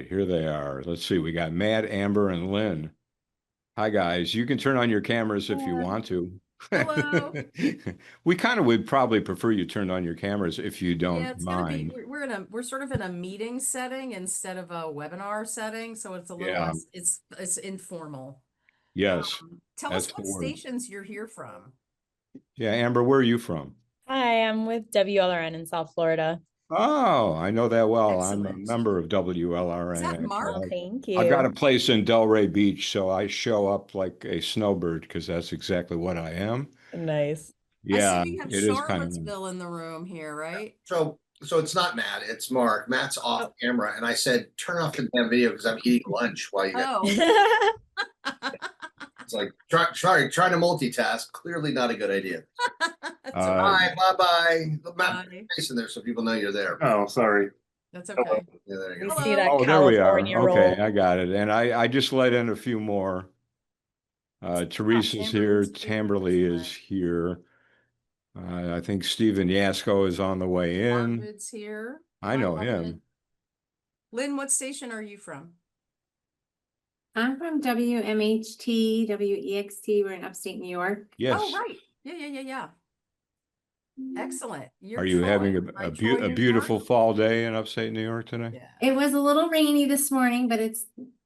right, here they are. Let's see. We got Matt, Amber, and Lynn. Hi, guys. You can turn on your cameras if you Yeah. want to. Hello. We kind of would probably prefer you turned on your cameras if you Yeah, don't it's gonna be mind. we're sort of in a meeting setting instead of a webinar setting, so it's a little Yeah. less it's informal. Yes. Tell us That's the what word. stations you're here from. Yeah, Amber, where are you from? Hi, I'm with WLRN in South Florida. Oh, I know that well. I'm a Excellent. member of Is WLRN, that actually. Oh, Mark? thank I've got a you. place in Delray Beach, so I show up like a snowbird because that's exactly what I am. Nice. I see Yeah, we have it is kind of nice. Charlottesville in the room here, right? So it's not Matt, it's Mark. Matt's off Oh. camera, and I said, turn off the damn video because I'm eating lunch while you guys. Oh. It's like trying to multitask. Clearly not a good idea. That's Uh, okay. Bye, bye, bye. Matt, Bye. face in there so people know you're there. Oh, sorry. That's Hello. okay. Yeah, there you We go. see Hello. that oh, there we are. California Okay, roll. I got it. And I just let in a few more. Teresa's here. Tamberly's here. Tamberly is Excellent. here. I think Stephen Yasko is on the way in. Arvid's here. I Hi, know Arvid. him. Lynn, what station are you from? I'm from WMHT, WEXT. We're in upstate New York. Oh, Yes. right. Yeah. Excellent. Are You're you having Troy, right? Troy, a New York? beautiful fall day in upstate New York today? Yeah. It was a little rainy this morning, but it's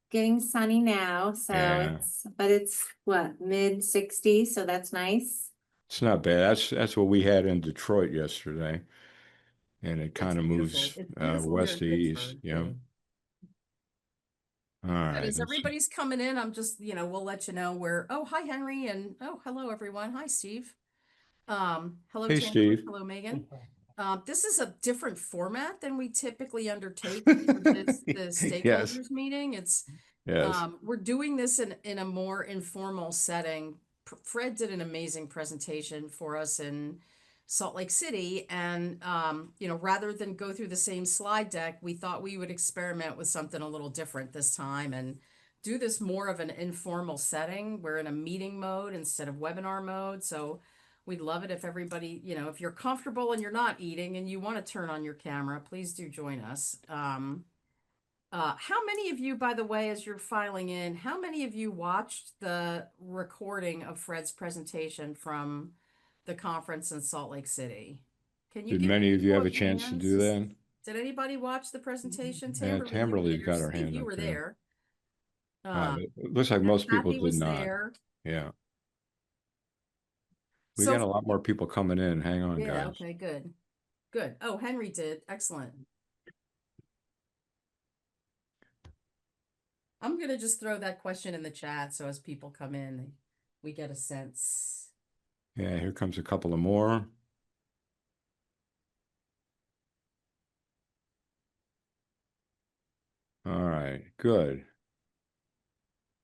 getting sunny now. So Yeah. it's what, mid-60s, so that's nice. It's not bad. That's what we had in Detroit yesterday, and it It's kind of beautiful. moves It's beautiful here west in to east. Pittsburgh Yeah. too. All But right. as everybody's coming in, I'm just, we'll let you know where. Oh, hi, Henry, and oh, hello, everyone. Hi, Steve. Hello, Hey, Tammy. Steve. Hello, Megan. This is a different format than we typically undertake for the Yes. stakeholders meeting. It's Yes. we're doing this in a more informal setting. Fred did an amazing presentation for us in Salt Lake City, and rather than go through the same slide deck, we thought we would experiment with something a little different this time and do this more of an informal setting. We're in a meeting mode instead of webinar mode, so we'd love it if everybody, if you're comfortable and you're not eating and you want to turn on your camera, please do join us. How many of you, by the way, as you're filing in, how many of you watched the recording of Fred's presentation from the conference in Salt Lake City? Can you Did give me many a of you show have of a chance to do hands? that? Did anybody watch the presentation? Yeah, Tamberly, you were Tamberly's there. got her Steve, hand you up were there. there. Um, It looks like most people Kathy did was not. there. Yeah. We So, got a lot more people coming in. Hang on, yeah, guys. okay, good. Good. Oh, Henry did. Excellent. I'm going to just throw that question in the chat so as people come in, we get a sense. Yeah, here comes a couple of more. All right, good.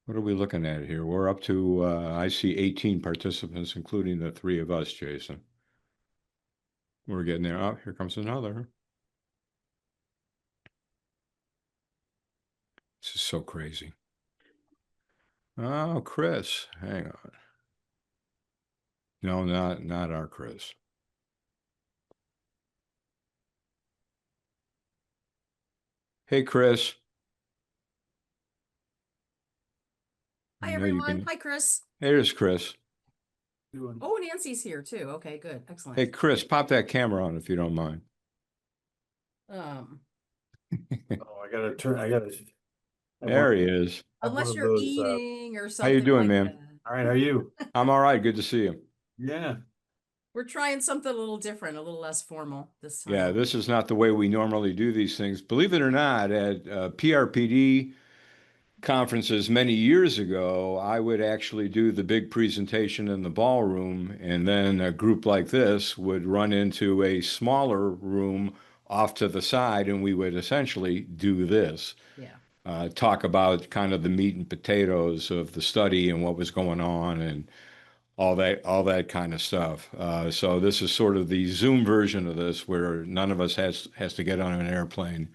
What are we looking at here? We're up to, I see 18 participants, including the three of us, Jason. We're getting there. Oh, here comes another. This is so crazy. Oh, Chris, hang on. No, not our Chris. Hey, Chris. Hi, I know you everyone. can. Hi, Chris. There's Chris. Oh, Nancy's here too. Okay, good. Excellent. Hey, Chris, pop that camera on if you don't mind. Um, Oh, I gotta. There he is. unless you're eating or How you something doing, like man? that. All right, how are you? I'm all right. Good to see you. Yeah. We're trying something a little different, a little less formal this time. Yeah, this is not the way we normally do these things. Believe it or not, at PRPD conferences many years ago, I would actually do the big presentation in the ballroom, and then a group like this would run into a smaller room off to the side, and we would essentially do this. Yeah. Talk about kind of the meat and potatoes of the study and what was going on and all that kind of stuff. So this is sort of the Zoom version of this, where none of us has to get on an airplane.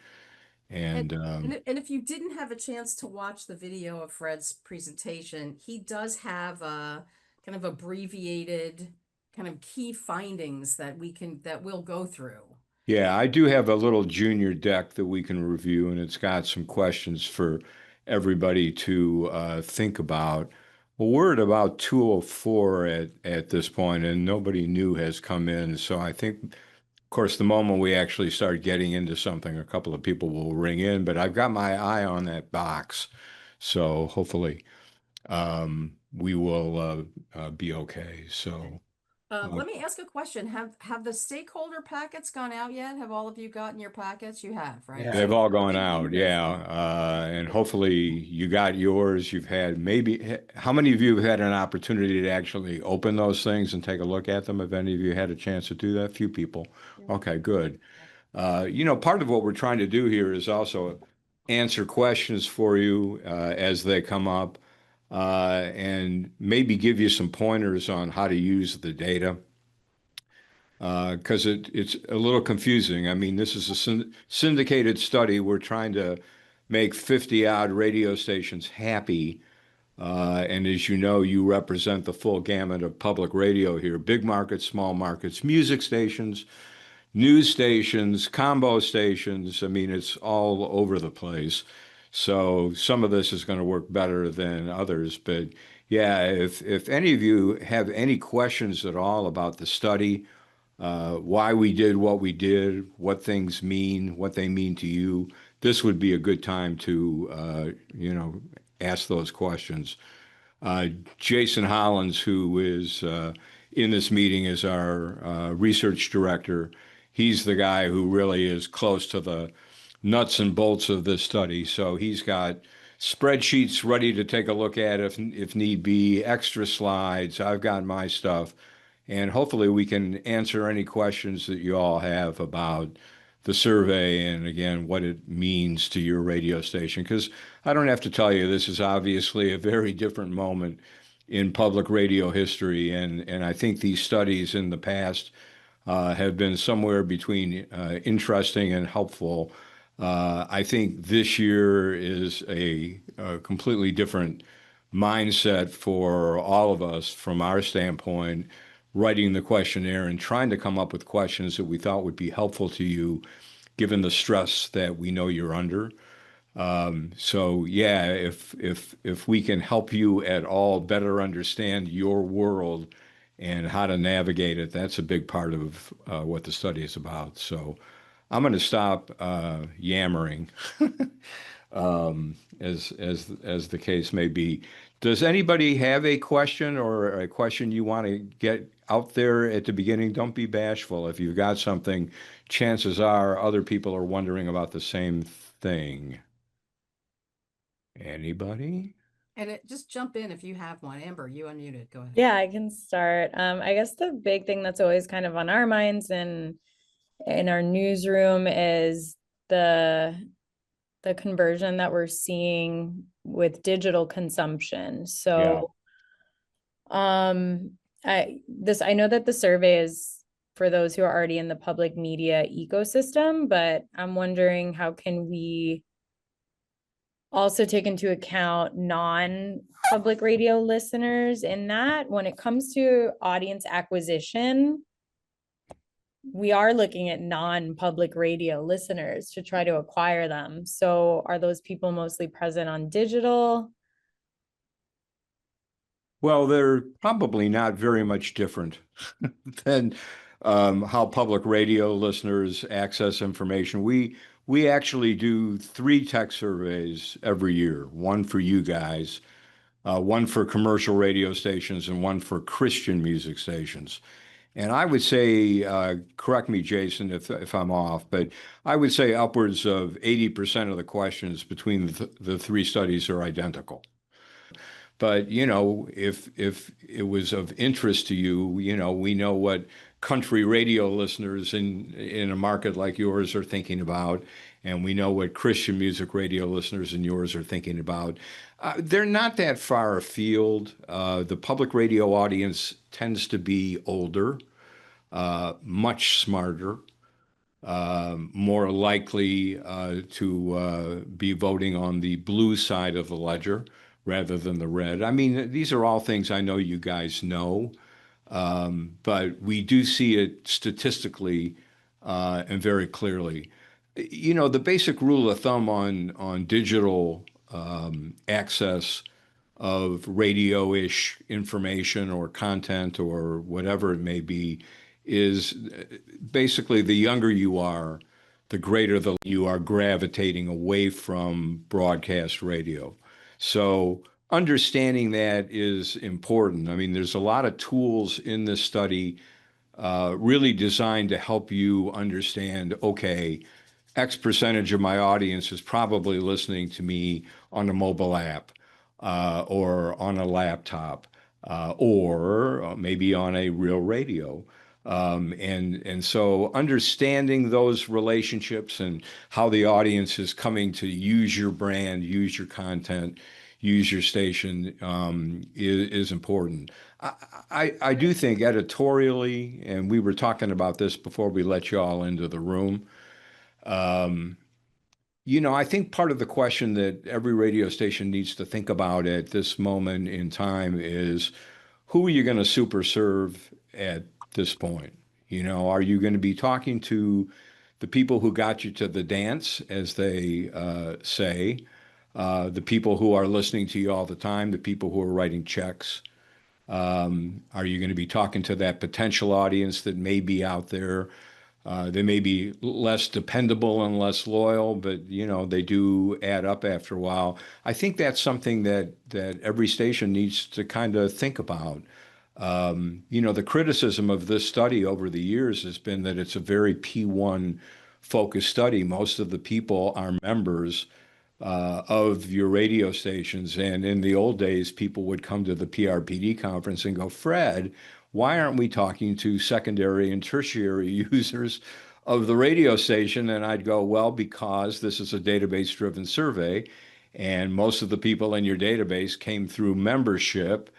And And if you didn't have a chance to watch the video of Fred's presentation, he does have a kind of abbreviated kind of key findings that we'll go through. Yeah, I do have a little junior deck that we can review, and it's got some questions for everybody to think about. Well, we're at about 2:04 at this point, and nobody new has come in. So I think, of course, the moment we actually start getting into something, a couple of people will ring in, but I've got my eye on that box. So hopefully we will be okay. So. Let me ask a question. Have the stakeholder packets gone out yet? Have all of you gotten your packets? You have, right? Yeah. They've all gone Okay, out, wonderful. yeah. And hopefully you got yours. You've had maybe, how many of you have had an opportunity to actually open those things and take a look at them? Have any of you had a chance to do that? Few people. Yeah. Okay, good. Part of what we're trying to do here is also answer questions for you as they come up and maybe give you some pointers on how to use the data because it's a little confusing. I mean, this is a syndicated study. We're trying to make 50 odd radio stations happy. And as you know, you represent the full gamut of public radio here, big markets, small markets, music stations, news stations, combo stations. I mean, it's all over the place. So some of this is going to work better than others. But yeah, if any of you have any questions at all about the study, why we did what we did, what things mean, what they mean to you, this would be a good time to, ask those questions. Uh, Jason Hollins, who is in this meeting, is our research director. He's the guy who really is close to the nuts and bolts of this study. So he's got spreadsheets ready to take a look at if need be, extra slides. I've got my stuff. And hopefully we can answer any questions that you all have about the survey and again, what it means to your radio station. Because I don't have to tell you, this is obviously a very different moment in public radio history. And I think these studies in the past have been somewhere between interesting and helpful. I think this year is a completely different mindset for all of us from our standpoint, writing the questionnaire and trying to come up with questions that we thought would be helpful to you, given the stress that we know you're under. So yeah, if we can help you at all better understand your world and how to navigate it, that's a big part of what the study is about. So I'm going to stop yammering, as the case may be. Does anybody have a question or a question you want to get out there at the beginning? Don't be bashful. If you've got something, chances are other people are wondering about the same thing. Anybody? And just jump in if you have one. Amber, you unmuted. Go ahead. Yeah, I can start. I guess the big thing that's always kind of on our minds and in our newsroom is the conversion that we're seeing with digital consumption. So I know that the survey is for those who are already in the public media ecosystem, but I'm wondering how can we also take into account non-public radio listeners in that when it comes to audience acquisition, we are looking at non-public radio listeners to try to acquire them. So are those people mostly present on digital? Well, they're probably not very much different than how public radio listeners access information. We actually do 3 tech surveys every year, one for you guys, one for commercial radio stations, and one for Christian music stations. And I would say, correct me, Jason, if I'm off, but I would say upwards of 80% of the questions between the 3 studies are identical. But if it was of interest to you, we know what country radio listeners in a market like yours are thinking about, and we know what Christian music radio listeners in yours are thinking about. They're not that far afield. The public radio audience tends to be older, much smarter, more likely to be voting on the blue side of the ledger rather than the red. I mean, these are all things I know you guys know, but we do see it statistically and very clearly. You know, the basic rule of thumb on digital access of radio-ish information or content or whatever it may be is basically the younger you are, the greater the you are gravitating away from broadcast radio. So understanding that is important. I mean, there's a lot of tools in this study really designed to help you understand, okay, X percentage of my audience is probably listening to me on a mobile app or on a laptop or maybe on a real radio. And so understanding those relationships and how the audience is coming to use your brand, use your content, use your station is important. I do think editorially, and we were talking about this before we let you all into the room. You know, I think part of the question that every radio station needs to think about at this moment in time is who are you going to super serve at this point? You know, are you going to be talking to the people who got you to the dance, as they say, the people who are listening to you all the time, the people who are writing checks? Are you going to be talking to that potential audience that may be out there? They may be less dependable and less loyal, but you know they do add up after a while. I think that's something that every station needs to kind of think about. You know, the criticism of this study over the years has been that it's a very P1 focused study. Most of the people are members of your radio stations. And in the old days, people would come to the PRPD conference and go, Fred, why aren't we talking to secondary and tertiary users of the radio station? And I'd go, well, because this is a database driven survey. And most of the people in your database came through membership.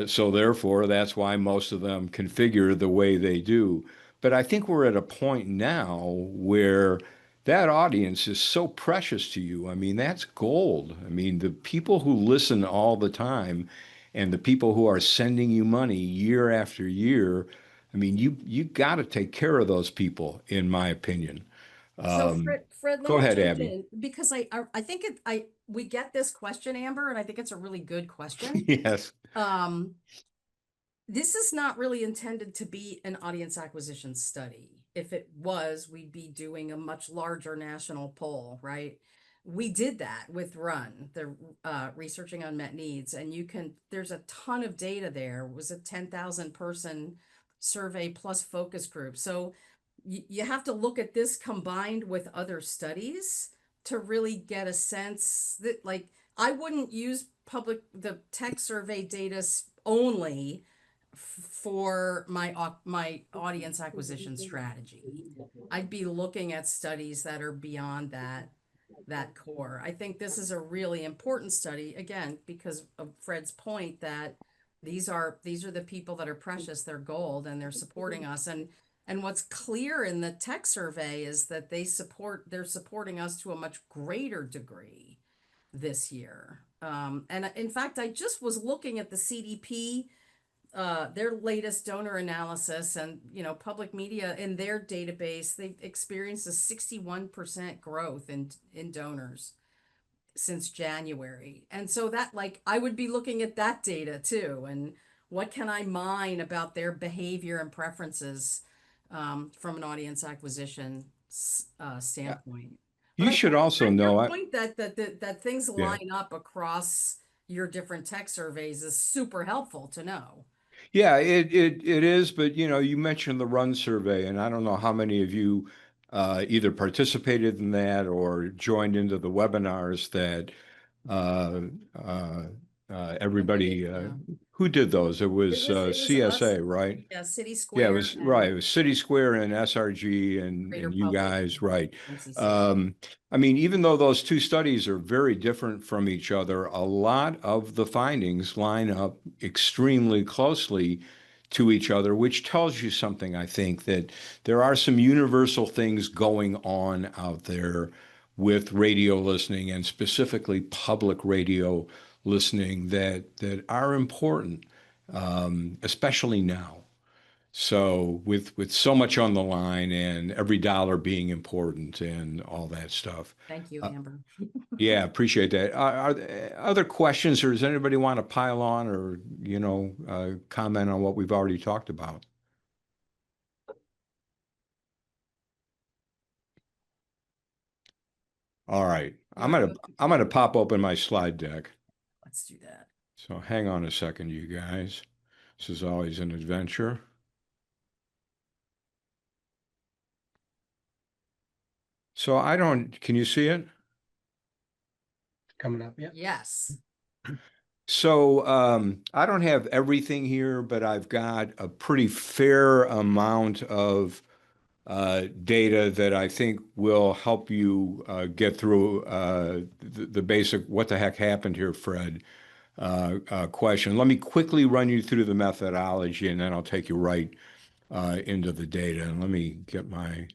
So therefore, that's why most of them configure the way they do. But I think we're at a point now where that audience is so precious to you. I mean, that's gold. I mean, the people who listen all the time and the people who are sending you money year after year, I mean, you got to take care of those people, in my opinion. So Um, Fred, let Go me ahead, jump Abby. in because I think we get this question, Amber, and I think it's a really good question. Yes. Um, this is not really intended to be an audience acquisition study. If it was, we'd be doing a much larger national poll, right? We did that with Run, the researching unmet needs, and there's a ton of data there. It was a 10,000 person survey plus focus group. So you have to look at this combined with other studies to really get a sense that, like, I wouldn't use the tech survey data only for my audience acquisition strategy. I'd be looking at studies that are beyond that core. I think this is a really important study, again, because of Fred's point that these are the people that are precious, they're gold, and they're supporting us. And what's clear in the tech survey is that they're supporting us to a much greater degree this year. And in fact, I just was looking at the CDP, their latest donor analysis, and public media in their database, they experienced a 61% growth in donors since January. And so that, like, I would be looking at that data too, and what can I mine about their behavior and preferences from an audience acquisition standpoint. But You I should think also that know, your point that things yeah. line up across your different tech surveys is super helpful to know. Yeah, it is, but you know, you mentioned the Run survey, and I don't know how many of you either participated in that or joined into the webinars that uh, uh, everybody Yeah. who did those. It was It was us, CSA, right? yeah, City Yeah, it Square was right. It and was City Square and SRG Greater and you Public guys, right? and NCC. Um, I mean, even though those two studies are very different from each other, a lot of the findings line up extremely closely to each other, which tells you something, I think, that there are some universal things going on out there with radio listening and specifically public radio listening that are important, especially now. So with so much on the line and every dollar being important and all that stuff. Thank you, Uh, Amber. yeah, appreciate that. Are there other questions, or does anybody want to pile on or, comment on what we've already talked about? All right. I'm wanna gonna go through I'm gonna pop open my slide deck. Let's do that. So hang on a second, you guys. This is always an adventure. So can you see it? Coming up, yeah. Yes. So I don't have everything here, but I've got a pretty fair amount of data that I think will help you get through the basic what the heck happened here, Fred, question. Let me quickly run you through the methodology and then I'll take you right into the data. And let me get my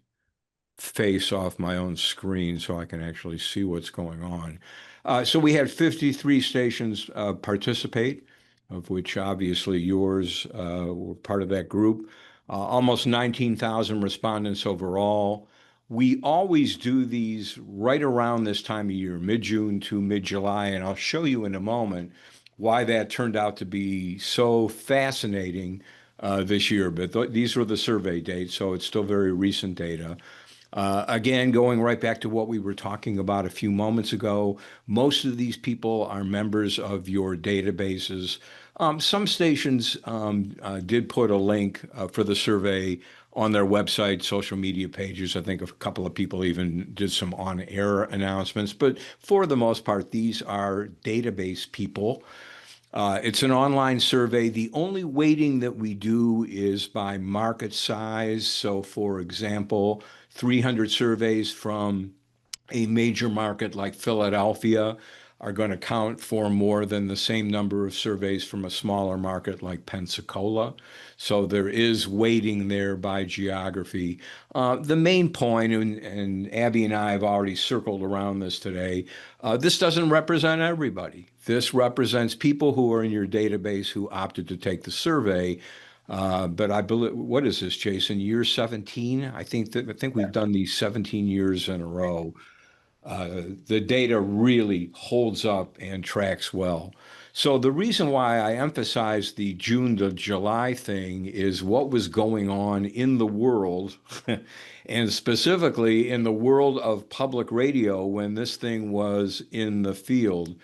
face off my own screen so I can actually see what's going on. So we had 53 stations participate, of which obviously yours were part of that group. Almost 19,000 respondents overall. We always do these right around this time of year, mid-June to mid-July, and I'll show you in a moment why that turned out to be so fascinating this year. But these were the survey dates, so it's still very recent data. Again, going right back to what we were talking about a few moments ago, most of these people are members of your databases. Some stations did put a link for the survey on their website, social media pages. I think a couple of people even did some on-air announcements, but for the most part, these are database people. It's an online survey. The only weighting that we do is by market size. So, for example, 300 surveys from a major market like Philadelphia are going to count for more than the same number of surveys from a smaller market like Pensacola. So there is weighting there by geography. The main point, and Abby and I have already circled around this today, this doesn't represent everybody. This represents people who are in your database who opted to take the survey. But I believe, what is this, Jason? Year 17? I think we've done these 17 years in a row. The data really holds up and tracks well. So the reason why I emphasize the June to July thing is what was going on in the world, and specifically in the world of public radio when this thing was in the field.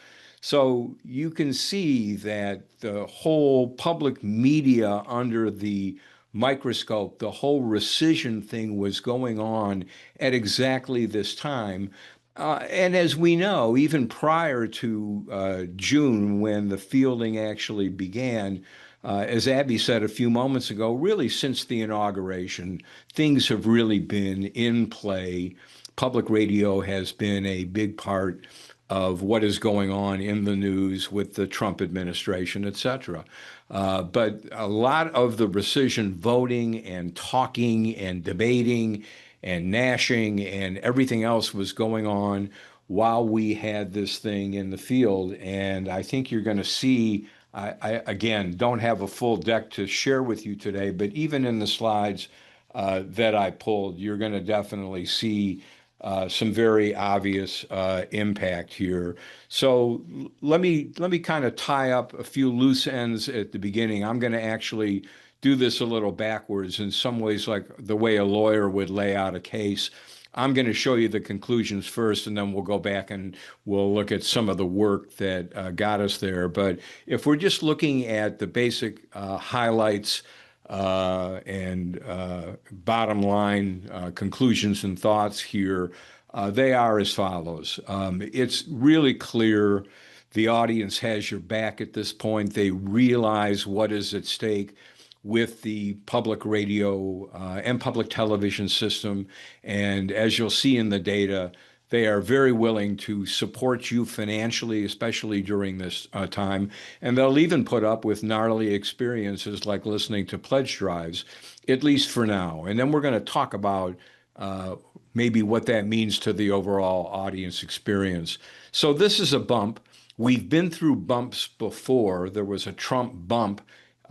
So you can see that the whole public media under the microscope, the whole rescission thing was going on at exactly this time. And as we know, even prior to June, when the fielding actually began, as Abby said a few moments ago, really since the inauguration, things have really been in play. Public radio has been a big part of what is going on in the news with the Trump administration, et cetera. But a lot of the rescission voting and talking and debating and gnashing and everything else was going on while we had this thing in the field. And I think you're going to see, I again don't have a full deck to share with you today, but even in the slides that I pulled, you're going to definitely see some very obvious impact here. So let me kind of tie up a few loose ends at the beginning. I'm going to actually do this a little backwards in some ways, like the way a lawyer would lay out a case. I'm going to show you the conclusions first, and then we'll go back and we'll look at some of the work that got us there. But if we're just looking at the basic highlights and bottom line conclusions and thoughts here, they are as follows. It's really clear the audience has your back at this point. They realize what is at stake with the public radio and public television system. And as you'll see in the data, they are very willing to support you financially, especially during this time. And they'll even put up with gnarly experiences like listening to pledge drives, at least for now. And then we're going to talk about maybe what that means to the overall audience experience. So this is a bump. We've been through bumps before. There was a Trump bump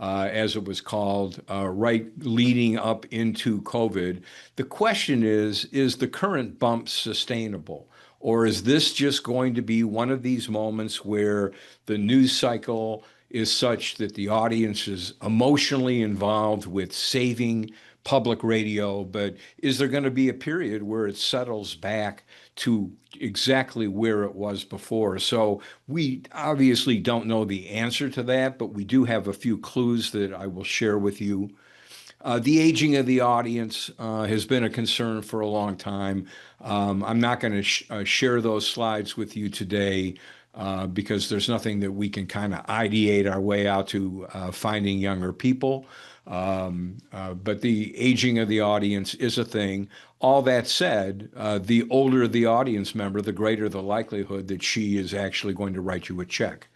as it was called, right leading up into COVID. The question is the current bump sustainable? Or is this just going to be one of these moments where the news cycle is such that the audience is emotionally involved with saving public radio, but is there going to be a period where it settles back to exactly where it was before? So we obviously don't know the answer to that, but we do have a few clues that I will share with you. The aging of the audience has been a concern for a long time. I'm not going to share those slides with you today because there's nothing that we can kind of ideate our way out to finding younger people. But the aging of the audience is a thing. All that said, the older the audience member, the greater the likelihood that she is actually going to write you a check.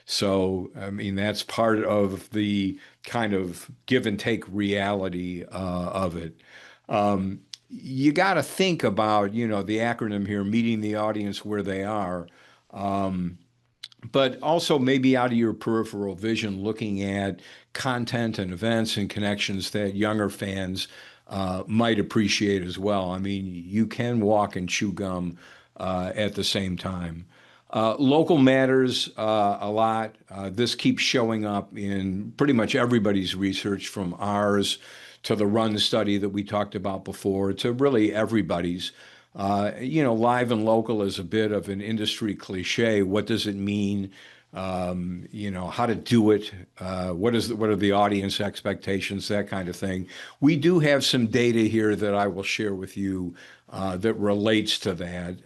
So, I mean, that's part of the kind of give and take reality of it. You got to think about, the acronym here, meeting the audience where they are. But also maybe out of your peripheral vision, looking at content and events and connections that younger fans might appreciate as well. I mean, you can walk and chew gum at the same time. Local matters a lot. This keeps showing up in pretty much everybody's research, from ours to the Run study that we talked about before, to really everybody's. Live and local is a bit of an industry cliche. What does it mean? How to do it? What are the audience expectations? That kind of thing. We do have some data here that I will share with you that relates to that,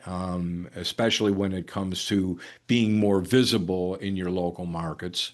especially when it comes to being more visible in your local markets.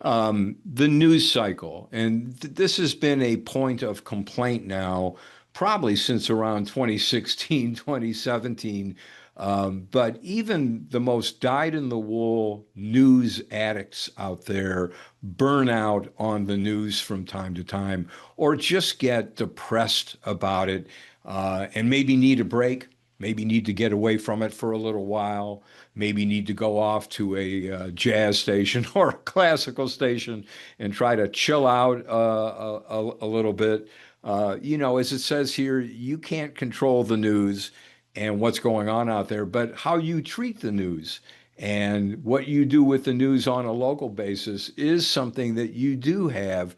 The news cycle, and this has been a point of complaint now, probably since around 2016, 2017. But even the most dyed-in-the-wool news addicts out there burn out on the news from time to time, or just get depressed about it, and maybe need a break, maybe need to get away from it for a little while, maybe need to go off to a jazz station or a classical station and try to chill out a little bit. As it says here, you can't control the news and what's going on out there, but how you treat the news and what you do with the news on a local basis is something that you do have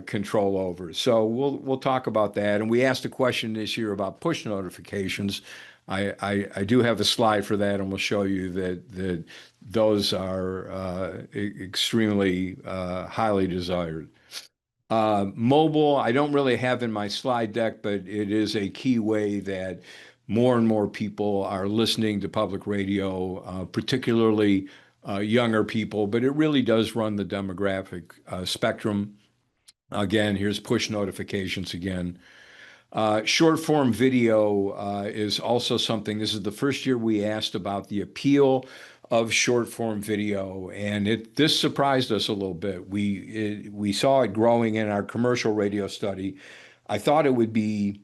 control over. So we'll talk about that. And we asked a question this year about push notifications. I do have a slide for that, and we'll show you that those are extremely highly desired. Mobile, I don't really have in my slide deck, but it is a key way that more and more people are listening to public radio, particularly younger people, but it really does run the demographic spectrum. Again, here's push notifications again. Short form video is also something. This is the first year we asked about the appeal of short form video, and this surprised us a little bit. We saw it growing in our commercial radio study. I thought it would be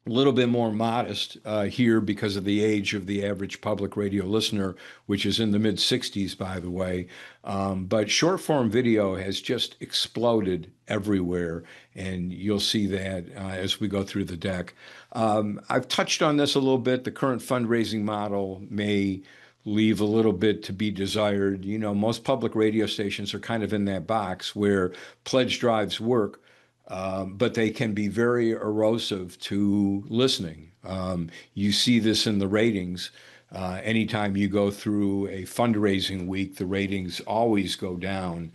a little bit more modest here because of the age of the average public radio listener, which is in the mid 60s, by the way. But short form video has just exploded everywhere, and you'll see that as we go through the deck. I've touched on this a little bit. The current fundraising model may leave a little bit to be desired. Most public radio stations are kind of in that box where pledge drives work, but they can be very erosive to listening. You see this in the ratings. Anytime you go through a fundraising week, the ratings always go down.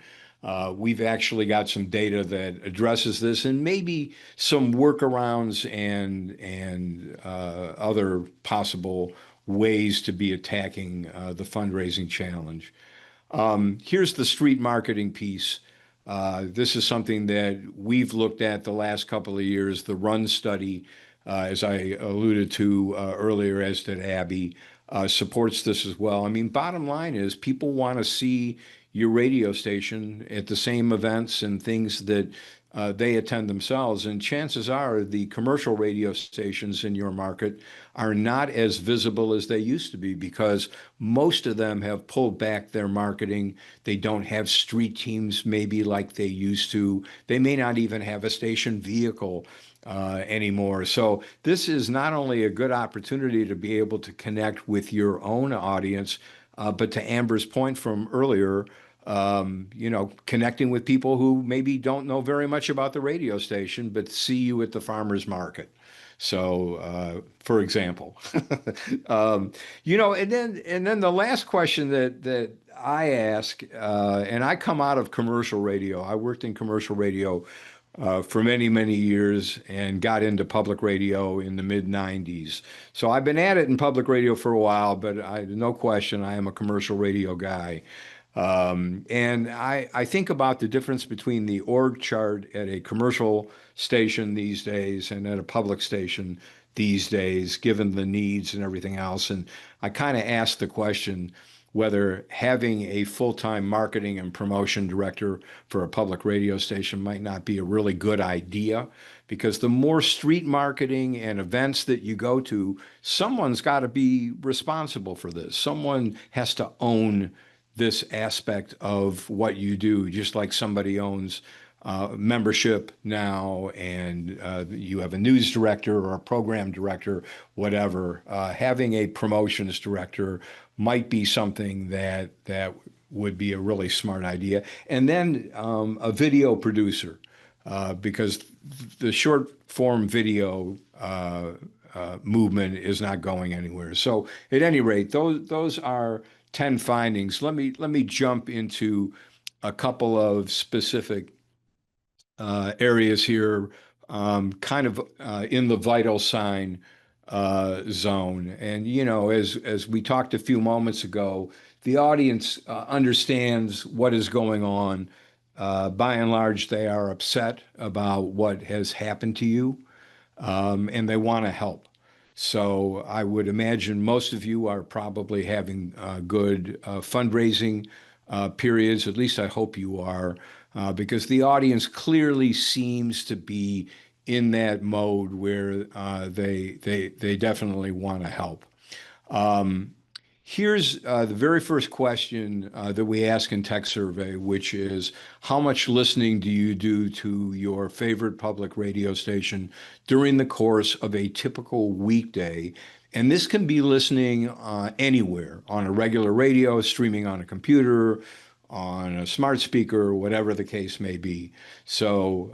We've actually got some data that addresses this, and maybe some workarounds and other possible ways to be attacking the fundraising challenge. Here's the street marketing piece. This is something that we've looked at the last couple of years. The Run study, as I alluded to earlier, as did Abby, supports this as well. I mean, bottom line is people want to see your radio station at the same events and things that they attend themselves. And chances are the commercial radio stations in your market are not as visible as they used to be because most of them have pulled back their marketing. They don't have street teams maybe like they used to. They may not even have a station vehicle anymore. So this is not only a good opportunity to be able to connect with your own audience, but to Amber's point from earlier, connecting with people who maybe don't know very much about the radio station, but see you at the farmer's market. So, for example, and then the last question that I ask, and I come out of commercial radio. I worked in commercial radio for many, many years and got into public radio in the mid 90s. So I've been at it in public radio for a while, but no question, I am a commercial radio guy. And I think about the difference between the org chart at a commercial station these days and at a public station these days, given the needs and everything else. And I kind of ask the question whether having a full-time marketing and promotion director for a public radio station might not be a really good idea, because the more street marketing and events that you go to, someone's got to be responsible for this. Someone has to own this aspect of what you do, just like somebody owns membership now, and you have a news director or a program director, whatever. Having a promotions director might be something that would be a really smart idea. And then a video producer, because the short form video movement is not going anywhere. So at any rate, those are 10 findings. Let me jump into a couple of specific areas here, kind of in the vital sign zone. And as we talked a few moments ago, the audience understands what is going on. By and large, they are upset about what has happened to you, and they want to help. So I would imagine most of you are probably having good fundraising periods. At least I hope you are, because the audience clearly seems to be in that mode where they definitely want to help. Here's the very first question that we ask in Tech Survey, which is, how much listening do you do to your favorite public radio station during the course of a typical weekday? And this can be listening anywhere, on a regular radio, streaming on a computer, on a smart speaker, whatever the case may be. So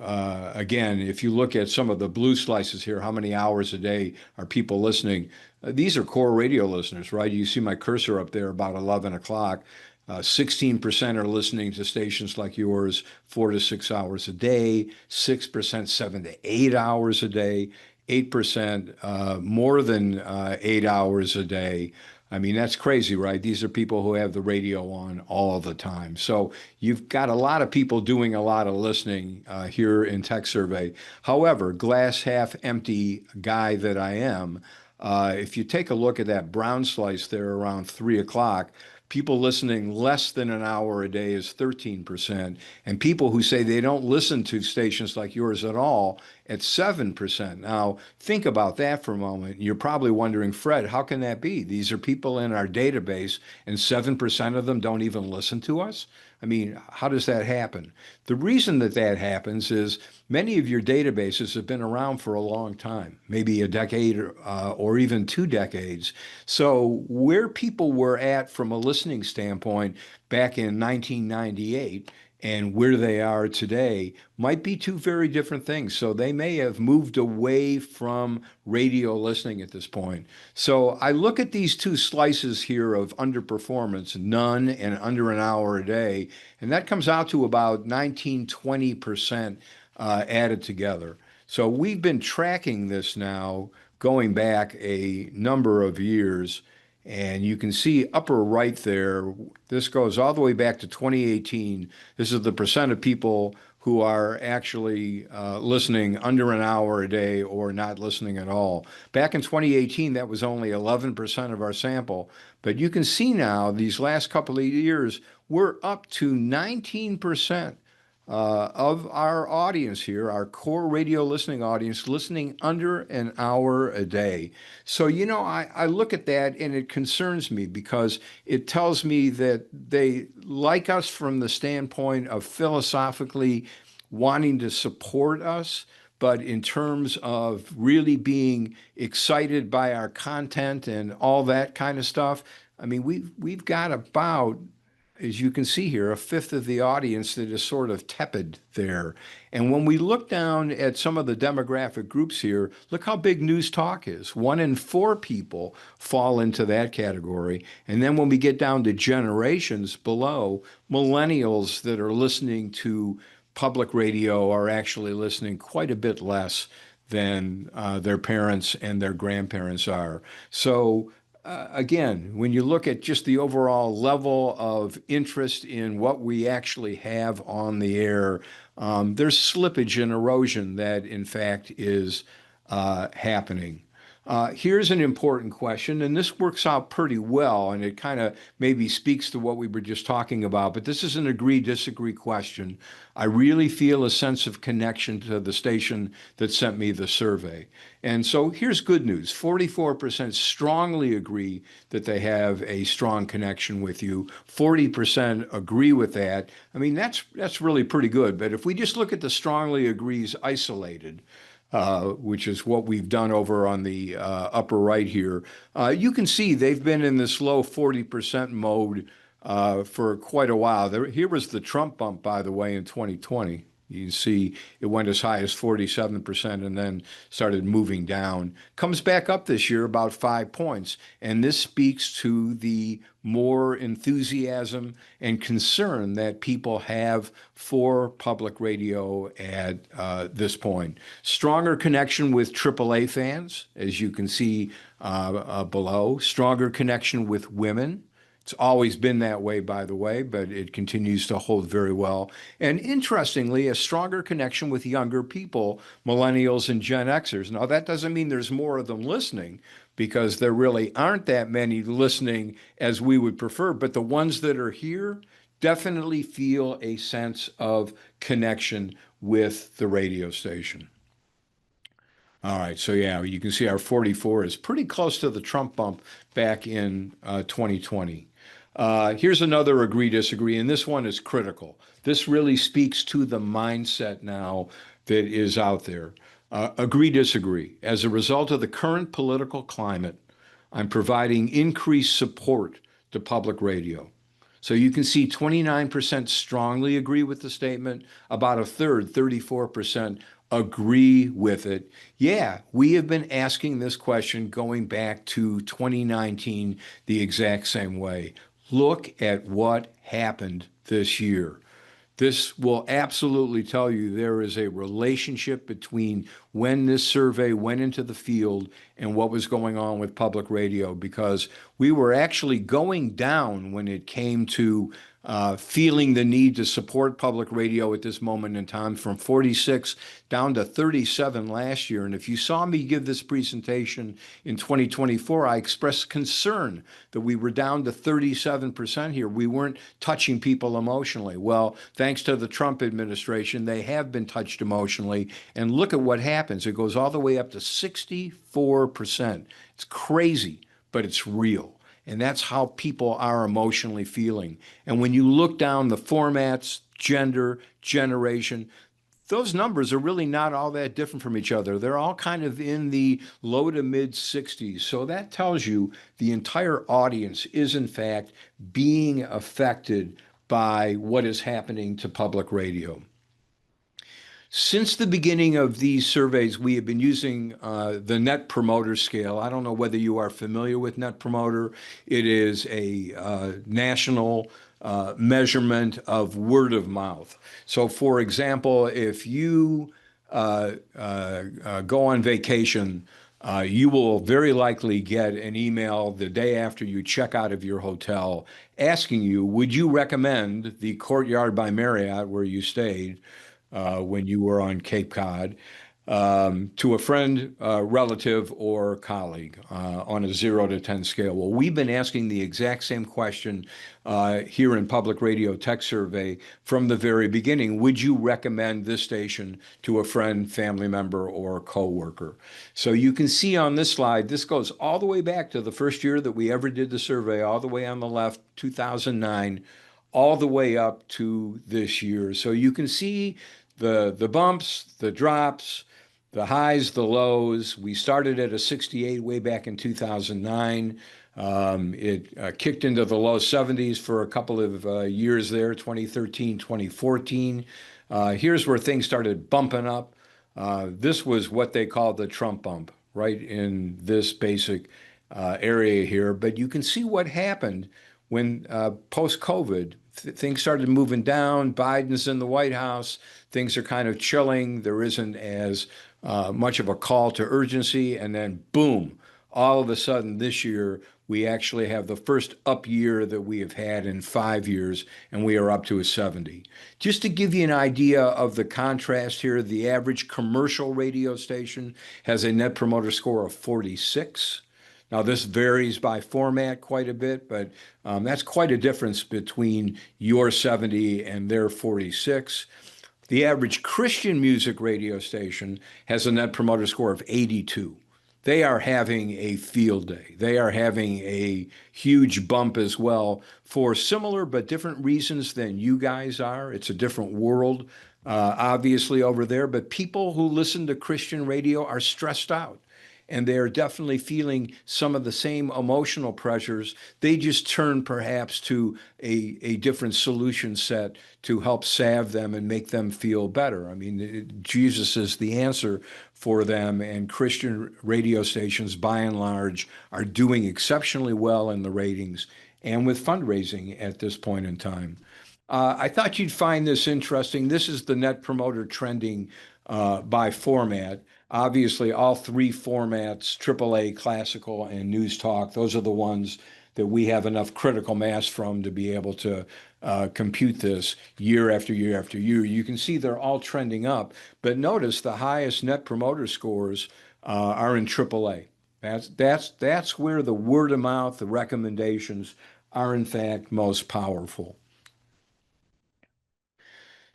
again, if you look at some of the blue slices here, how many hours a day are people listening? These are core radio listeners, right? You see my cursor up there about 11 o'clock. 16% are listening to stations like yours 4 to 6 hours a day, 6% 7 to 8 hours a day, 8% more than 8 hours a day. I mean, that's crazy, right? These are people who have the radio on all the time. So you've got a lot of people doing a lot of listening here in Tech Survey. However, glass half empty guy that I am, if you take a look at that brown slice there around 3 o'clock, people listening less than an hour a day is 13%. And people who say they don't listen to stations like yours at all at 7%. Now, think about that for a moment. You're probably wondering, Fred, how can that be? These are people in our database, and 7% of them don't even listen to us? I mean, how does that happen? The reason that that happens is many of your databases have been around for a long time, maybe a decade or even 2 decades. So where people were at from a listening standpoint back in 1998 and where they are today might be two very different things. So they may have moved away from radio listening at this point. So I look at these two slices here of underperformance, none and under an hour a day, and that comes out to about 19-20% added together. So we've been tracking this now going back a number of years. And you can see upper right there, this goes all the way back to 2018. This is the percent of people who are actually listening under an hour a day or not listening at all. Back in 2018, that was only 11% of our sample. But you can see now, these last couple of years, we're up to 19% of our audience here, our core radio listening audience, listening under an hour a day. So, I look at that and it concerns me because it tells me that they like us from the standpoint of philosophically wanting to support us. But in terms of really being excited by our content and all that kind of stuff, I mean, we've got about, as you can see here, a fifth of the audience that is sort of tepid there. And when we look down at some of the demographic groups here, look how big news talk is. 1 in 4 people fall into that category. And then when we get down to generations below, millennials that are listening to public radio are actually listening quite a bit less than their parents and their grandparents are. So again, when you look at just the overall level of interest in what we actually have on the air, there's slippage and erosion that, in fact, is happening. Here's an important question, and this works out pretty well, and it kind of maybe speaks to what we were just talking about, but this is an agree-disagree question. I really feel a sense of connection to the station that sent me the survey. And so here's good news. 44% strongly agree that they have a strong connection with you. 40% agree with that. I mean, that's really pretty good. But if we just look at the strongly agrees isolated, which is what we've done over on the upper right here, you can see they've been in this low 40% mode for quite a while. Here was the Trump bump, by the way, in 2020. You can see it went as high as 47% and then started moving down. Comes back up this year about 5 points. And this speaks to the more enthusiasm and concern that people have for public radio at this point. Stronger connection with AAA fans, as you can see below. Stronger connection with women. It's always been that way, by the way, but it continues to hold very well. And interestingly, a stronger connection with younger people, millennials and Gen Xers. Now, that doesn't mean there's more of them listening, because there really aren't that many listening as we would prefer, but the ones that are here definitely feel a sense of connection with the radio station. All right, so yeah, you can see our 44 is pretty close to the Trump bump back in 2020. Here's another agree disagree, and this one is critical. This really speaks to the mindset now that is out there. Agree disagree. As a result of the current political climate, I'm providing increased support to public radio. So you can see 29% strongly agree with the statement, about a third, 34%, agree with it. Yeah, we have been asking this question going back to 2019 the exact same way. Look at what happened this year. This will absolutely tell you there is a relationship between when this survey went into the field and what was going on with public radio, because we were actually going down when it came to feeling the need to support public radio at this moment in time, from 46 down to 37 last year. And if you saw me give this presentation in 2024, I expressed concern that we were down to 37% here. We weren't touching people emotionally. Well, thanks to the Trump administration, they have been touched emotionally. And look at what happens. It goes all the way up to 64%. It's crazy, but it's real. And that's how people are emotionally feeling. And when you look down the formats, gender, generation, those numbers are really not all that different from each other. They're all kind of in the low to mid 60s. So that tells you the entire audience is, in fact, being affected by what is happening to public radio. Since the beginning of these surveys, we have been using the Net Promoter Scale. I don't know whether you are familiar with Net Promoter. It is a national measurement of word of mouth. So, for example, if you go on vacation, you will very likely get an email the day after you check out of your hotel asking you, would you recommend the Courtyard by Marriott where you stayed when you were on Cape Cod? to a friend, relative, or colleague on a 0 to 10 scale? Well, we've been asking the exact same question here in Public Radio Tech Survey from the very beginning. Would you recommend this station to a friend, family member, or coworker? So you can see on this slide, this goes all the way back to the first year that we ever did the survey, all the way on the left, 2009, all the way up to this year. So you can see the bumps, the drops, the highs, the lows. We started at a 68 way back in 2009. It kicked into the low 70s for a couple of years there, 2013, 2014. Here's where things started bumping up. This was what they call the Trump bump, right in this basic area here. But you can see what happened when post-COVID, things started moving down. Biden's in the White House. Things are kind of chilling. There isn't as much of a call to urgency. And then boom, all of a sudden this year, we actually have the first up year that we have had in 5 years, and we are up to a 70. Just to give you an idea of the contrast here, the average commercial radio station has a Net Promoter Score of 46. Now, this varies by format quite a bit, but that's quite a difference between your 70 and their 46. The average Christian music radio station has a Net Promoter Score of 82. They are having a field day. They are having a huge bump as well for similar but different reasons than you guys are. It's a different world, obviously, over there. But people who listen to Christian radio are stressed out, and they're definitely feeling some of the same emotional pressures. They just turn perhaps to a different solution set to help salve them and make them feel better. I mean, Jesus is the answer for them, and Christian radio stations, by and large, are doing exceptionally well in the ratings and with fundraising at this point in time. I thought you'd find this interesting. This is the Net Promoter trending by format. Obviously, all three formats, AAA, classical, and news talk, those are the ones that we have enough critical mass from to be able to compute this year after year after year. You can see they're all trending up, but notice the highest Net Promoter scores are in AAA. That's where the word of mouth, the recommendations are in fact most powerful.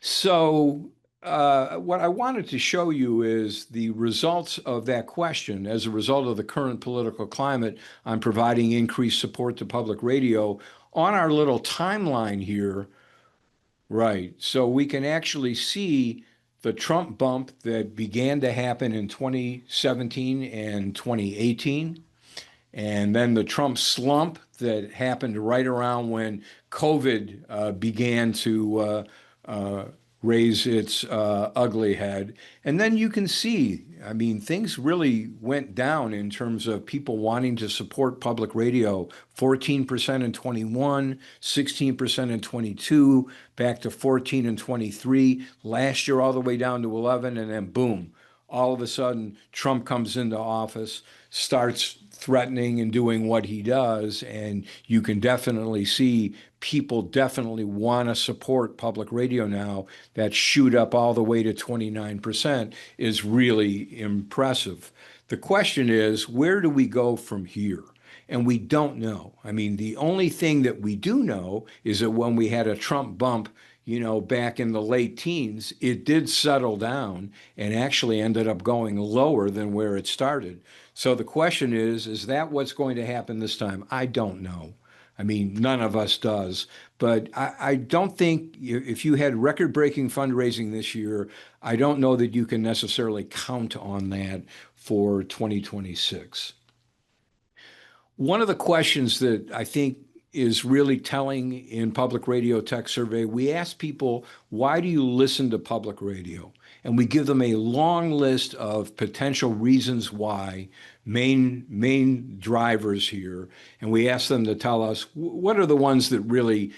So what I wanted to show you is the results of that question as a result of the current political climate on providing increased support to public radio on our little timeline here. Right. So we can actually see the Trump bump that began to happen in 2017 and 2018. And then the Trump slump that happened right around when COVID began to raise its ugly head. And then you can see, I mean, things really went down in terms of people wanting to support public radio. 14% in 21, 16% in 22, back to 14 and 23. Last year, all the way down to 11, and then boom, all of a sudden, Trump comes into office, starts threatening and doing what he does, and you can definitely see people definitely want to support public radio now. That shoot up all the way to 29% is really impressive. The question is, where do we go from here? And we don't know. I mean, the only thing that we do know is that when we had a Trump bump, you know, back in the late teens, it did settle down and actually ended up going lower than where it started. So the question is that what's going to happen this time? I don't know. I mean, none of us does. But I don't think if you had record-breaking fundraising this year, I don't know that you can necessarily count on that for 2026. One of the questions that I think is really telling in Public Radio Tech Survey, we ask people, why do you listen to public radio? And we give them a long list of potential reasons why, main drivers here. And we ask them to tell us, what are the ones that really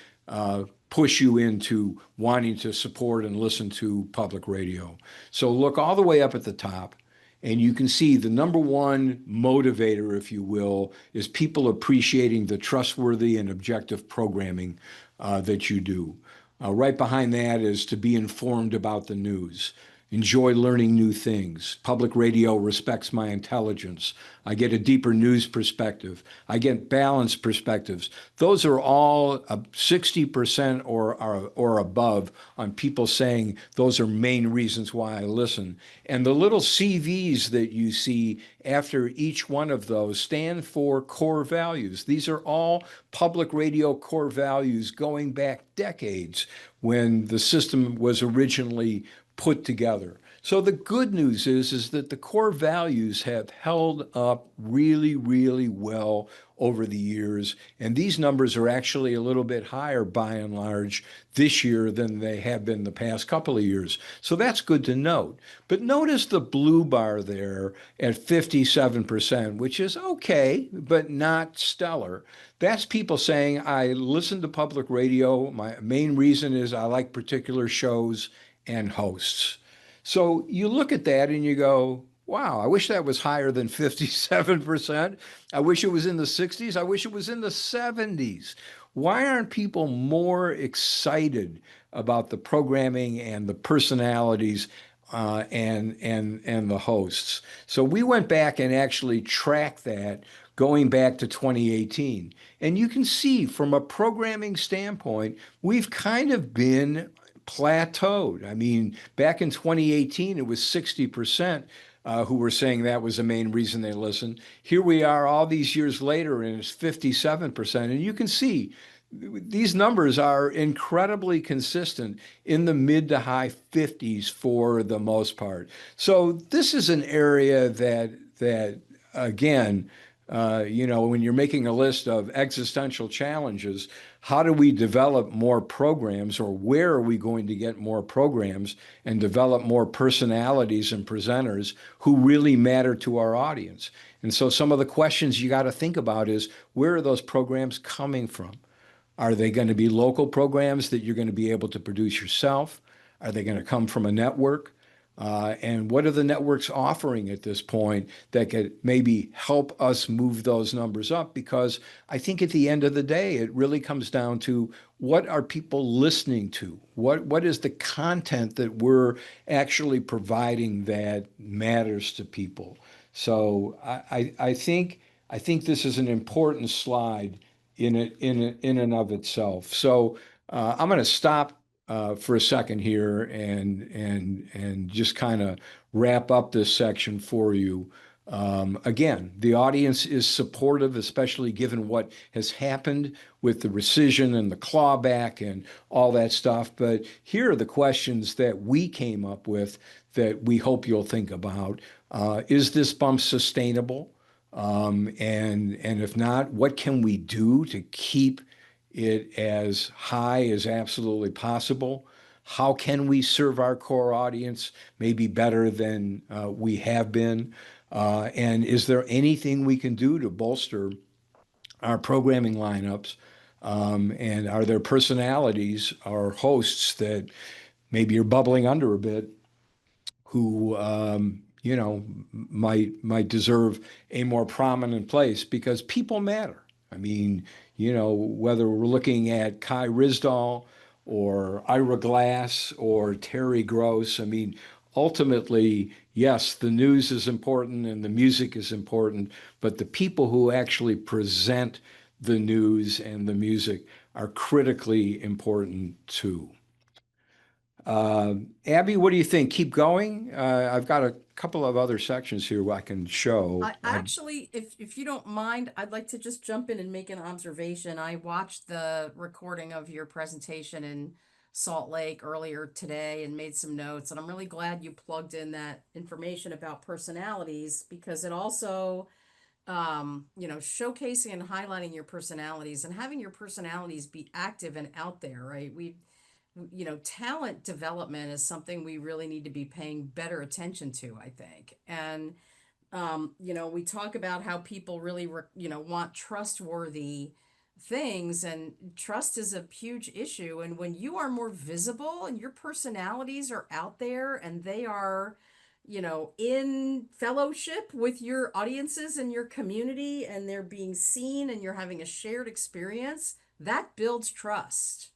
push you into wanting to support and listen to public radio? So look all the way up at the top. And you can see the number one motivator, if you will, is people appreciating the trustworthy and objective programming that you do. Right behind that is to be informed about the news. enjoy learning new things. Public radio respects my intelligence. I get a deeper news perspective. I get balanced perspectives. Those are all 60% or above on people saying those are main reasons why I listen. And the little CVs that you see after each one of those stand for core values. These are all public radio core values going back decades when the system was originally put together. So the good news is that the core values have held up really, really well over the years. And these numbers are actually a little bit higher by and large this year than they have been the past couple of years. So that's good to note. But notice the blue bar there at 57%, which is okay, but not stellar. That's people saying, I listen to public radio. My main reason is I like particular shows and hosts. So you look at that and you go, wow, I wish that was higher than 57%. I wish it was in the 60s. I wish it was in the 70s. Why aren't people more excited about the programming and the personalities and the hosts? So we went back and actually tracked that going back to 2018. And you can see from a programming standpoint, we've kind of been plateaued. I mean, back in 2018, it was 60% who were saying that was the main reason they listened. Here we are all these years later, and it's 57%. And you can see these numbers are incredibly consistent in the mid to high 50s for the most part. So this is an area that again, when you're making a list of existential challenges, how do we develop more programs, or where are we going to get more programs and develop more personalities and presenters who really matter to our audience? And so some of the questions you got to think about is, where are those programs coming from? Are they going to be local programs that you're going to be able to produce yourself? Are they going to come from a network? And what are the networks offering at this point that could maybe help us move those numbers up? Because I think at the end of the day, it really comes down to, what are people listening to? What is the content that we're actually providing that matters to people? So I think this is an important slide in and of itself. So I'm going to stop for a second here and just kind of wrap up this section for you. Again, the audience is supportive, especially given what has happened with the rescission and the clawback and all that stuff. But here are the questions that we came up with that we hope you'll think about. Is this bump sustainable? And if not, what can we do to keep it as high as absolutely possible? How can we serve our core audience maybe better than we have been? And is there anything we can do to bolster our programming lineups? And are there personalities or hosts that maybe are bubbling under a bit, who might deserve a more prominent place, because people matter. I mean, whether we're looking at Kai Ryssdal or Ira Glass or Terry Gross, I mean, ultimately, yes, the news is important and the music is important, but the people who actually present the news and the music are critically important too. Abby, what do you think? Keep going? I've got a couple of other sections here I can show. Actually, if you don't mind, I'd like to just jump in and make an observation. I watched the recording of your presentation in Salt Lake earlier today and made some notes, and I'm really glad you plugged in that information about personalities, because it also, showcasing and highlighting your personalities and having your personalities be active and out there, right? Talent development is something we really need to be paying better attention to, I think. And, we talk about how people really, want trustworthy things, and trust is a huge issue. And when you are more visible and your personalities are out there and they are, in fellowship with your audiences and your community, and they're being seen and you're having a shared experience, that builds trust.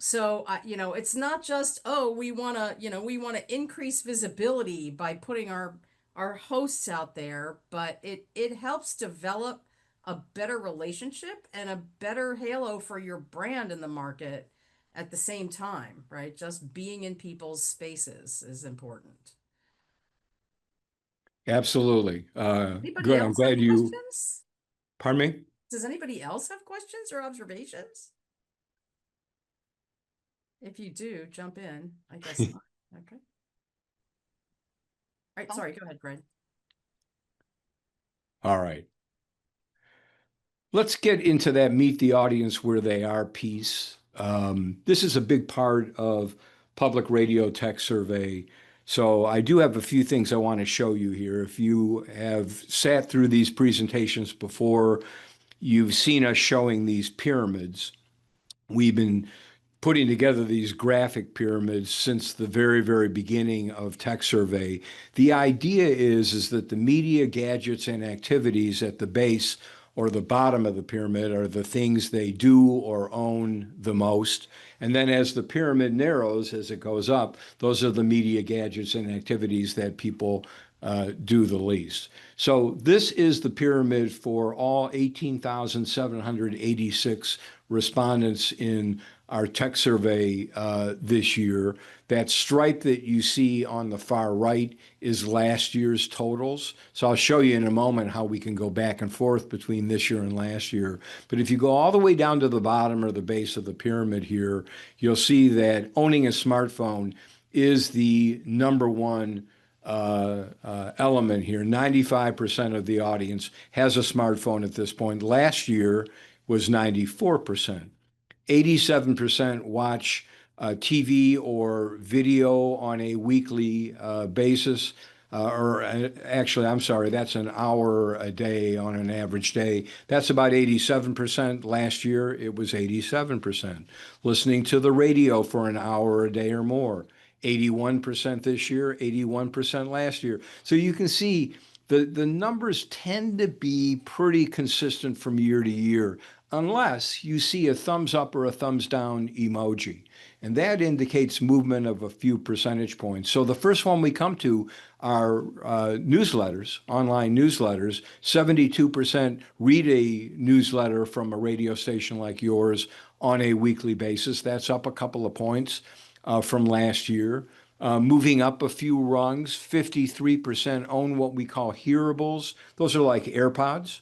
So, you know, it's not just, oh, we want to, you know, we want to increase visibility by putting our hosts out there, but it helps develop a better relationship and a better halo for your brand in the market at the same time, right? Just being in people's spaces is important. Absolutely. Anybody Good. I'm else have glad you, questions? pardon me? Does anybody else have questions or observations? If you do, jump in. I guess not. Okay. All right, sorry, go ahead, Fred. All right. Let's get into that meet the audience where they are piece. This is a big part of public radio tech survey. So I do have a few things I want to show you here. If you have sat through these presentations before, you've seen us showing these pyramids. We've been putting together these graphic pyramids since the very, very beginning of Tech Survey. The idea is that the media, gadgets, and activities at the base or the bottom of the pyramid are the things they do or own the most. And then as the pyramid narrows, as it goes up, those are the media, gadgets, and activities that people do the least. So this is the pyramid for all 18,786 respondents in our tech survey this year. That stripe that you see on the far right is last year's totals. So I'll show you in a moment how we can go back and forth between this year and last year. But if you go all the way down to the bottom or the base of the pyramid here, you'll see that owning a smartphone is the number one element here. 95% of the audience has a smartphone at this point. Last year was 94%. 87% watch TV or video on a weekly basis. Actually, I'm sorry, that's an hour a day on an average day. That's about 87%. Last year, it was 87%. Listening to the radio for an hour a day or more. 81% this year, 81% last year. So you can see the numbers tend to be pretty consistent from year to year, unless you see a thumbs up or a thumbs down emoji. And that indicates movement of a few percentage points. So the first one we come to are newsletters, online newsletters. 72% read a newsletter from a radio station like yours on a weekly basis. That's up a couple of points from last year. Moving up a few rungs, 53% own what we call hearables. Those are like AirPods.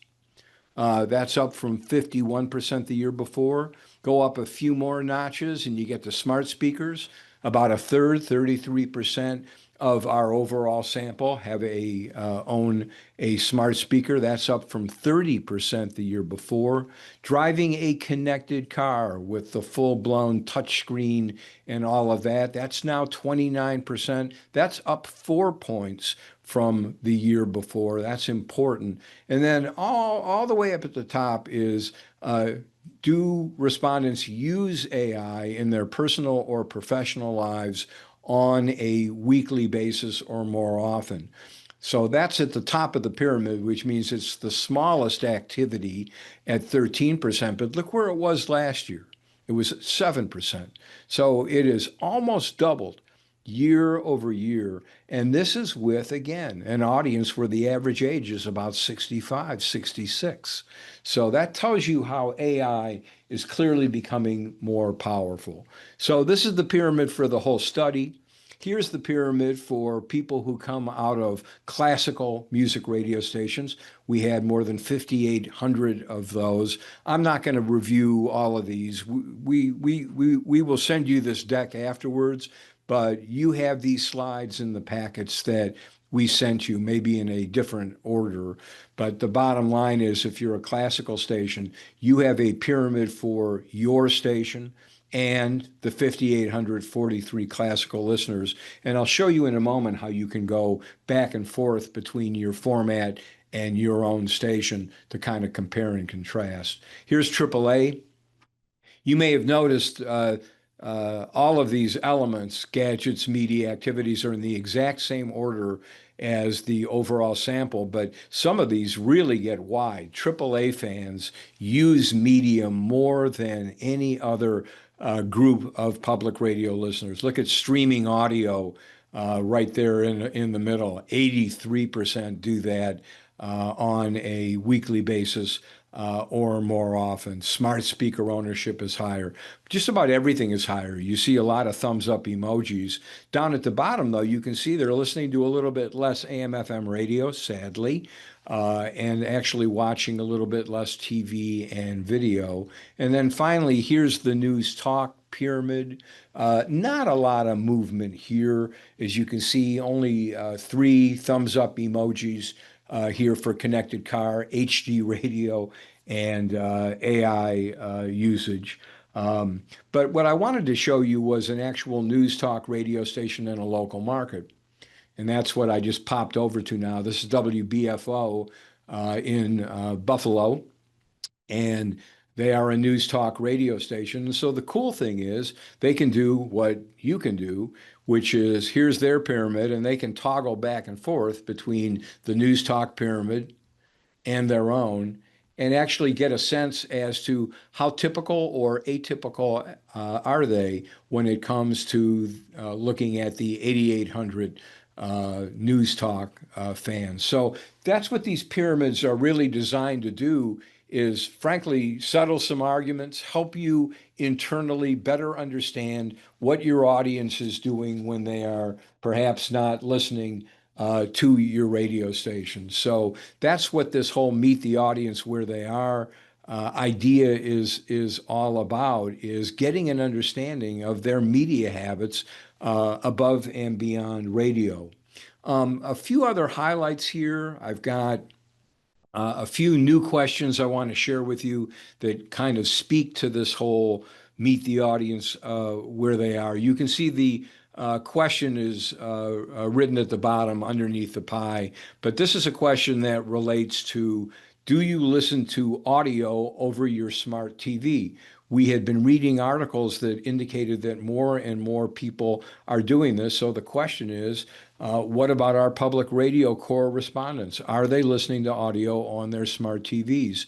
That's up from 51% the year before. Go up a few more notches and you get the smart speakers. About a third, 33% of our overall sample have own a smart speaker. That's up from 30% the year before. Driving a connected car with the full-blown touchscreen and all of that, that's now 29%. That's up 4 points from the year before. That's important. And then all the way up at the top is do respondents use AI in their personal or professional lives on a weekly basis or more often? So that's at the top of the pyramid, which means it's the smallest activity at 13%. But look where it was last year. It was 7%. So it is almost doubled year over year. And this is with, again, an audience where the average age is about 65, 66. So that tells you how AI is clearly becoming more powerful. So this is the pyramid for the whole study. Here's the pyramid for people who come out of classical music radio stations. We had more than 5,800 of those. I'm not going to review all of these. We will send you this deck afterwards, but you have these slides in the packets that we sent you, maybe in a different order. But the bottom line is, if you're a classical station, you have a pyramid for your station and the 5,843 classical listeners. And I'll show you in a moment how you can go back and forth between your format and your own station to kind of compare and contrast. Here's AAA. You may have noticed all of these elements, gadgets, media, activities, are in the exact same order as the overall sample, but some of these really get wide. AAA fans use Medium more than any other group of public radio listeners. Look at streaming audio right there in the middle. 83% do that on a weekly basis or more often. Smart speaker ownership is higher. Just about everything is higher. You see a lot of thumbs up emojis. Down at the bottom, though, you can see they're listening to a little bit less AM/FM radio, sadly, and actually watching a little bit less TV and video. And then finally, here's the news talk pyramid. Not a lot of movement here. As you can see, only 3 thumbs up emojis here for connected car, HD radio, and AI usage. But what I wanted to show you was an actual news talk radio station in a local market. And that's what I just popped over to now. This is WBFO in Buffalo. And they are a news talk radio station. And so the cool thing is they can do what you can do, which is here's their pyramid, and they can toggle back and forth between the news talk pyramid and their own, and actually get a sense as to how typical or atypical are they when it comes to looking at the 8,800 news talk fans. So that's what these pyramids are really designed to do, is frankly settle some arguments, help you internally better understand what your audience is doing when they are perhaps not listening to your radio station. So that's what this whole meet the audience where they are idea is all about, is getting an understanding of their media habits above and beyond radio. A few other highlights here. I've got a few new questions I want to share with you that kind of speak to this whole meet the audience where they are. You can see the question is written at the bottom underneath the pie, but this is a question that relates to, do you listen to audio over your smart TV? We had been reading articles that indicated that more and more people are doing this. So the question is, what about our public radio core respondents? Are they listening to audio on their smart TVs?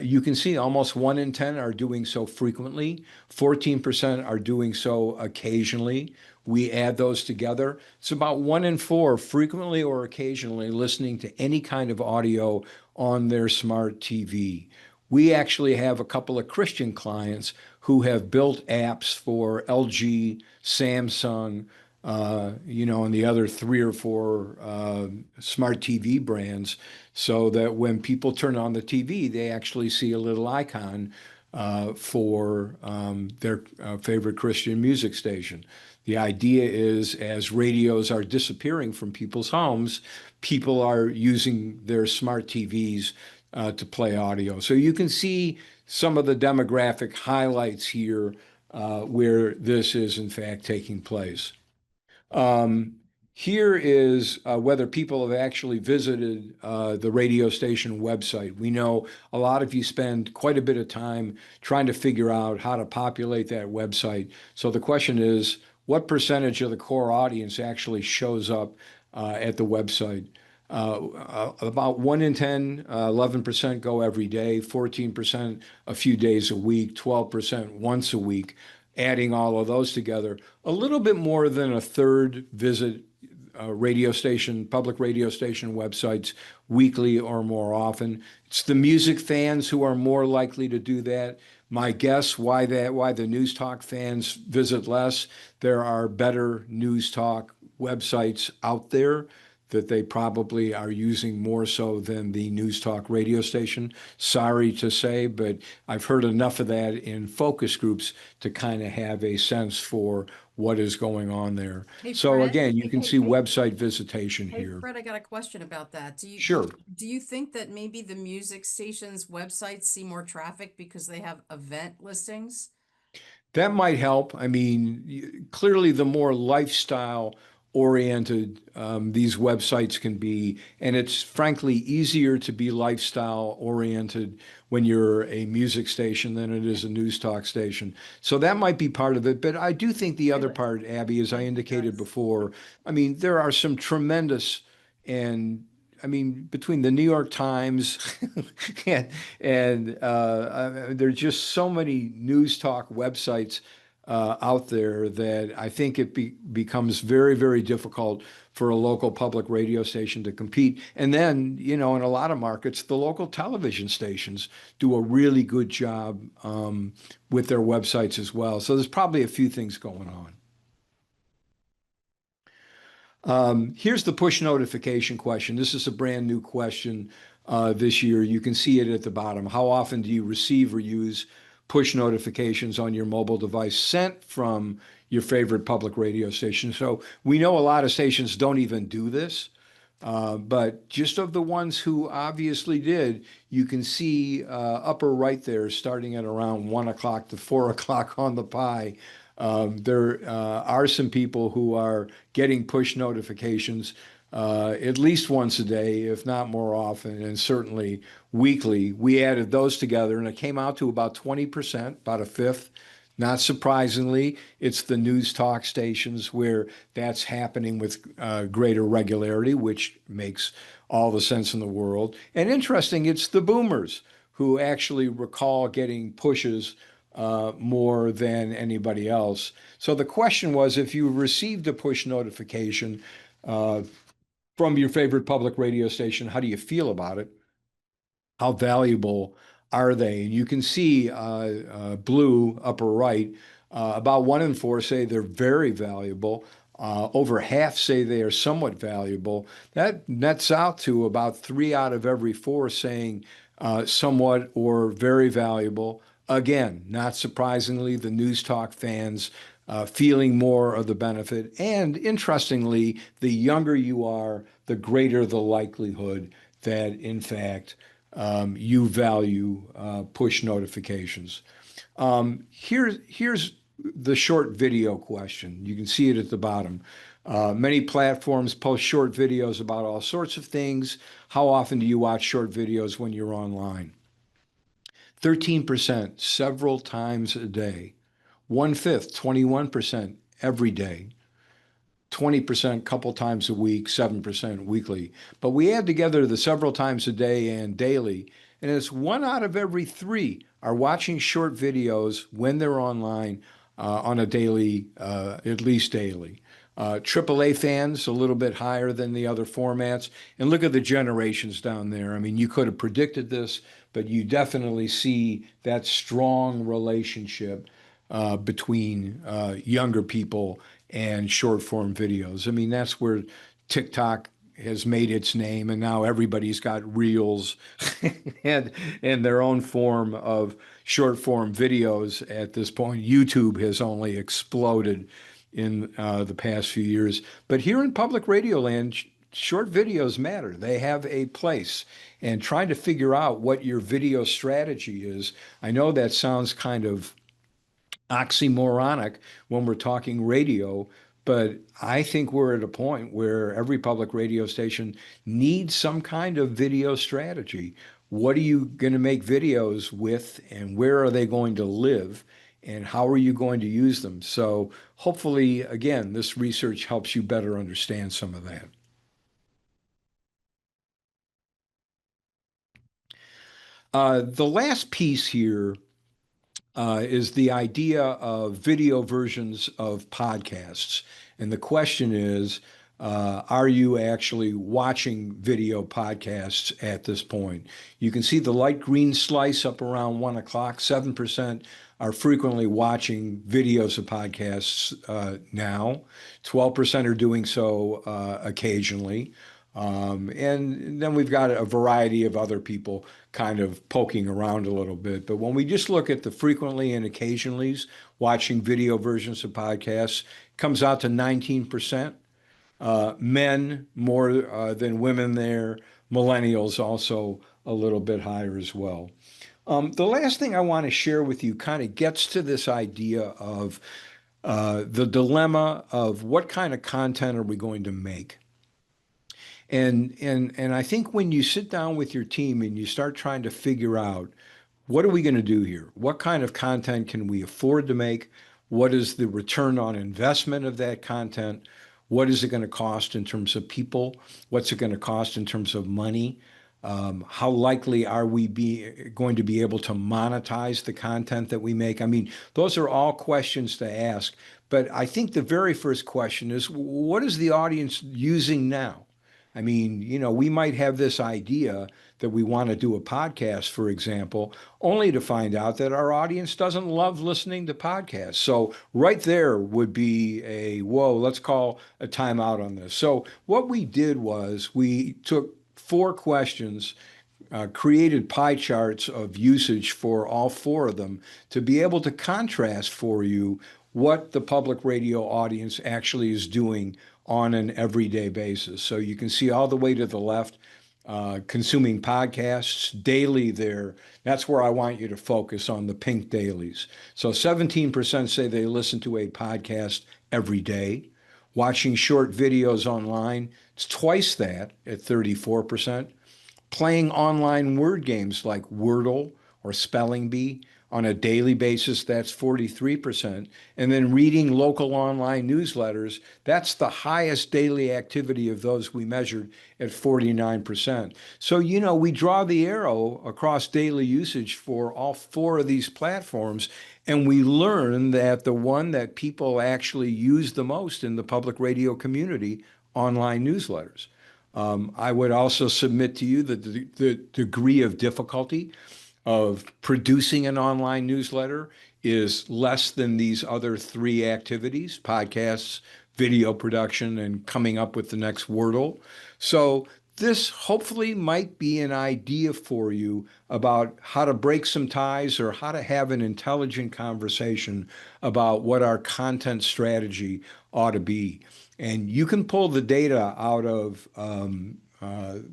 You can see almost 1 in 10 are doing so frequently. 14% are doing so occasionally. We add those together. It's about 1 in 4 frequently or occasionally listening to any kind of audio on their smart TV. We actually have a couple of Christian clients who have built apps for LG, Samsung, and the other 3 or 4 smart TV brands, so that when people turn on the TV, they actually see a little icon for their favorite Christian music station. The idea is, as radios are disappearing from people's homes, people are using their smart TVs to play audio. So you can see some of the demographic highlights here where this is in fact taking place. Here is whether people have actually visited the radio station website. We know a lot of you spend quite a bit of time trying to figure out how to populate that website. So the question is, what percentage of the core audience actually shows up at the website? About 1 in 10, 11% go every day, 14% a few days a week, 12% once a week. Adding all of those together, a little bit more than a third visit radio station, public radio station websites weekly or more often. It's the music fans who are more likely to do that. My guess why the news talk fans visit less, there are better news talk websites out there that they probably are using more so than the news talk radio station. Sorry to say, but I've heard enough of that in focus groups to kind of have a sense for what is going on there. Hey, So Fred. again, you can Hey, see website visitation Hey, here. Fred, I got a question about that. Sure. Do you think that maybe the music stations' websites see more traffic because they have event listings? That might help. I mean, clearly, the more lifestyle oriented these websites can be, and it's frankly easier to be lifestyle oriented when you're a music station than it is a news talk station. So that might be part of it. But I do think the other part, Abby, as I indicated before, I mean, there are some tremendous and I mean, between the New York Times and, there's just so many news talk websites out there that I think it becomes very, very difficult for a local public radio station to compete. And then, you know, in a lot of markets, the local television stations do a really good job with their websites as well. So there's probably a few things going on. Here's the push notification question. This is a brand new question this year. You can see it at the bottom. How often do you receive or use push notifications on your mobile device sent from your favorite public radio station? So we know a lot of stations don't even do this. But just of the ones who obviously did, you can see upper right there, starting at around 1 o'clock to 4 o'clock on the pie. There are some people who are getting push notifications at least once a day, if not more often, and certainly weekly. We added those together, and it came out to about 20%, about a fifth. Not surprisingly, it's the news talk stations where that's happening with greater regularity, which makes all the sense in the world. And interesting, it's the boomers who actually recall getting pushes more than anybody else. So the question was, if you received a push notification from your favorite public radio station, how do you feel about it? How valuable are they? And you can see blue upper right, about 1 in 4 say they're very valuable. Over half say they are somewhat valuable. That nets out to about 3 out of every 4 saying somewhat or very valuable. Again, not surprisingly, the news talk fans feeling more of the benefit. And interestingly, the younger you are, the greater the likelihood that, in fact, you value push notifications. Here's the short video question. You can see it at the bottom. Many platforms post short videos about all sorts of things. How often do you watch short videos when you're online? 13%, several times a day. 1/5, 21% every day. 20% couple times a week, 7% weekly. But we add together the several times a day and daily, and it's 1 out of every 3 are watching short videos when they're online on a daily, at least daily. AAA fans, a little bit higher than the other formats. And look at the generations down there. I mean, you could have predicted this, but you definitely see that strong relationship between younger people and short form videos. I mean, that's where TikTok has made its name, and now everybody's got reels and their own form of short form videos at this point. YouTube has only exploded in the past few years. But here in public radio land, short videos matter. They have a place. And trying to figure out what your video strategy is, I know that sounds kind of oxymoronic when we're talking radio, but I think we're at a point where every public radio station needs some kind of video strategy. What are you going to make videos with, and where are they going to live, and how are you going to use them? So hopefully, again, this research helps you better understand some of that. The last piece here is the idea of video versions of podcasts. And the question is, are you actually watching video podcasts at this point? You can see the light green slice up around 1 o'clock. 7% are frequently watching videos of podcasts now. 12% are doing so occasionally. And then we've got a variety of other people kind of poking around a little bit. But when we just look at the frequently and occasionallys watching video versions of podcasts, it comes out to 19%. Men more than women there. Millennials also a little bit higher as well. The last thing I want to share with you kind of gets to this idea of the dilemma of what kind of content are we going to make. And I think when you sit down with your team and you start trying to figure out what are we going to do here? What kind of content can we afford to make? What is the return on investment of that content? What is it going to cost in terms of people? What's it going to cost in terms of money? How likely are we going to be able to monetize the content that we make? I mean, those are all questions to ask. But I think the very first question is, what is the audience using now? I mean, we might have this idea that we want to do a podcast, for example, only to find out that our audience doesn't love listening to podcasts. So right there would be whoa, let's call a timeout on this. So what we did was we took 4 questions, created pie charts of usage for all 4 of them to be able to contrast for you what the public radio audience actually is doing on an everyday basis. So you can see all the way to the left, consuming podcasts daily there. That's where I want you to focus on the pink dailies. So 17% say they listen to a podcast every day. Watching short videos online, it's twice that at 34%. Playing online word games like Wordle or Spelling Bee on a daily basis, that's 43%. And then reading local online newsletters, that's the highest daily activity of those we measured at 49%. So, we draw the arrow across daily usage for all 4 of these platforms, and we learn that the one that people actually use the most in the public radio community, online newsletters. I would also submit to you that the degree of difficulty of producing an online newsletter is less than these other 3 activities: podcasts, video production, and coming up with the next Wordle. So this hopefully might be an idea for you about how to break some ties or how to have an intelligent conversation about what our content strategy ought to be. And you can pull the data out of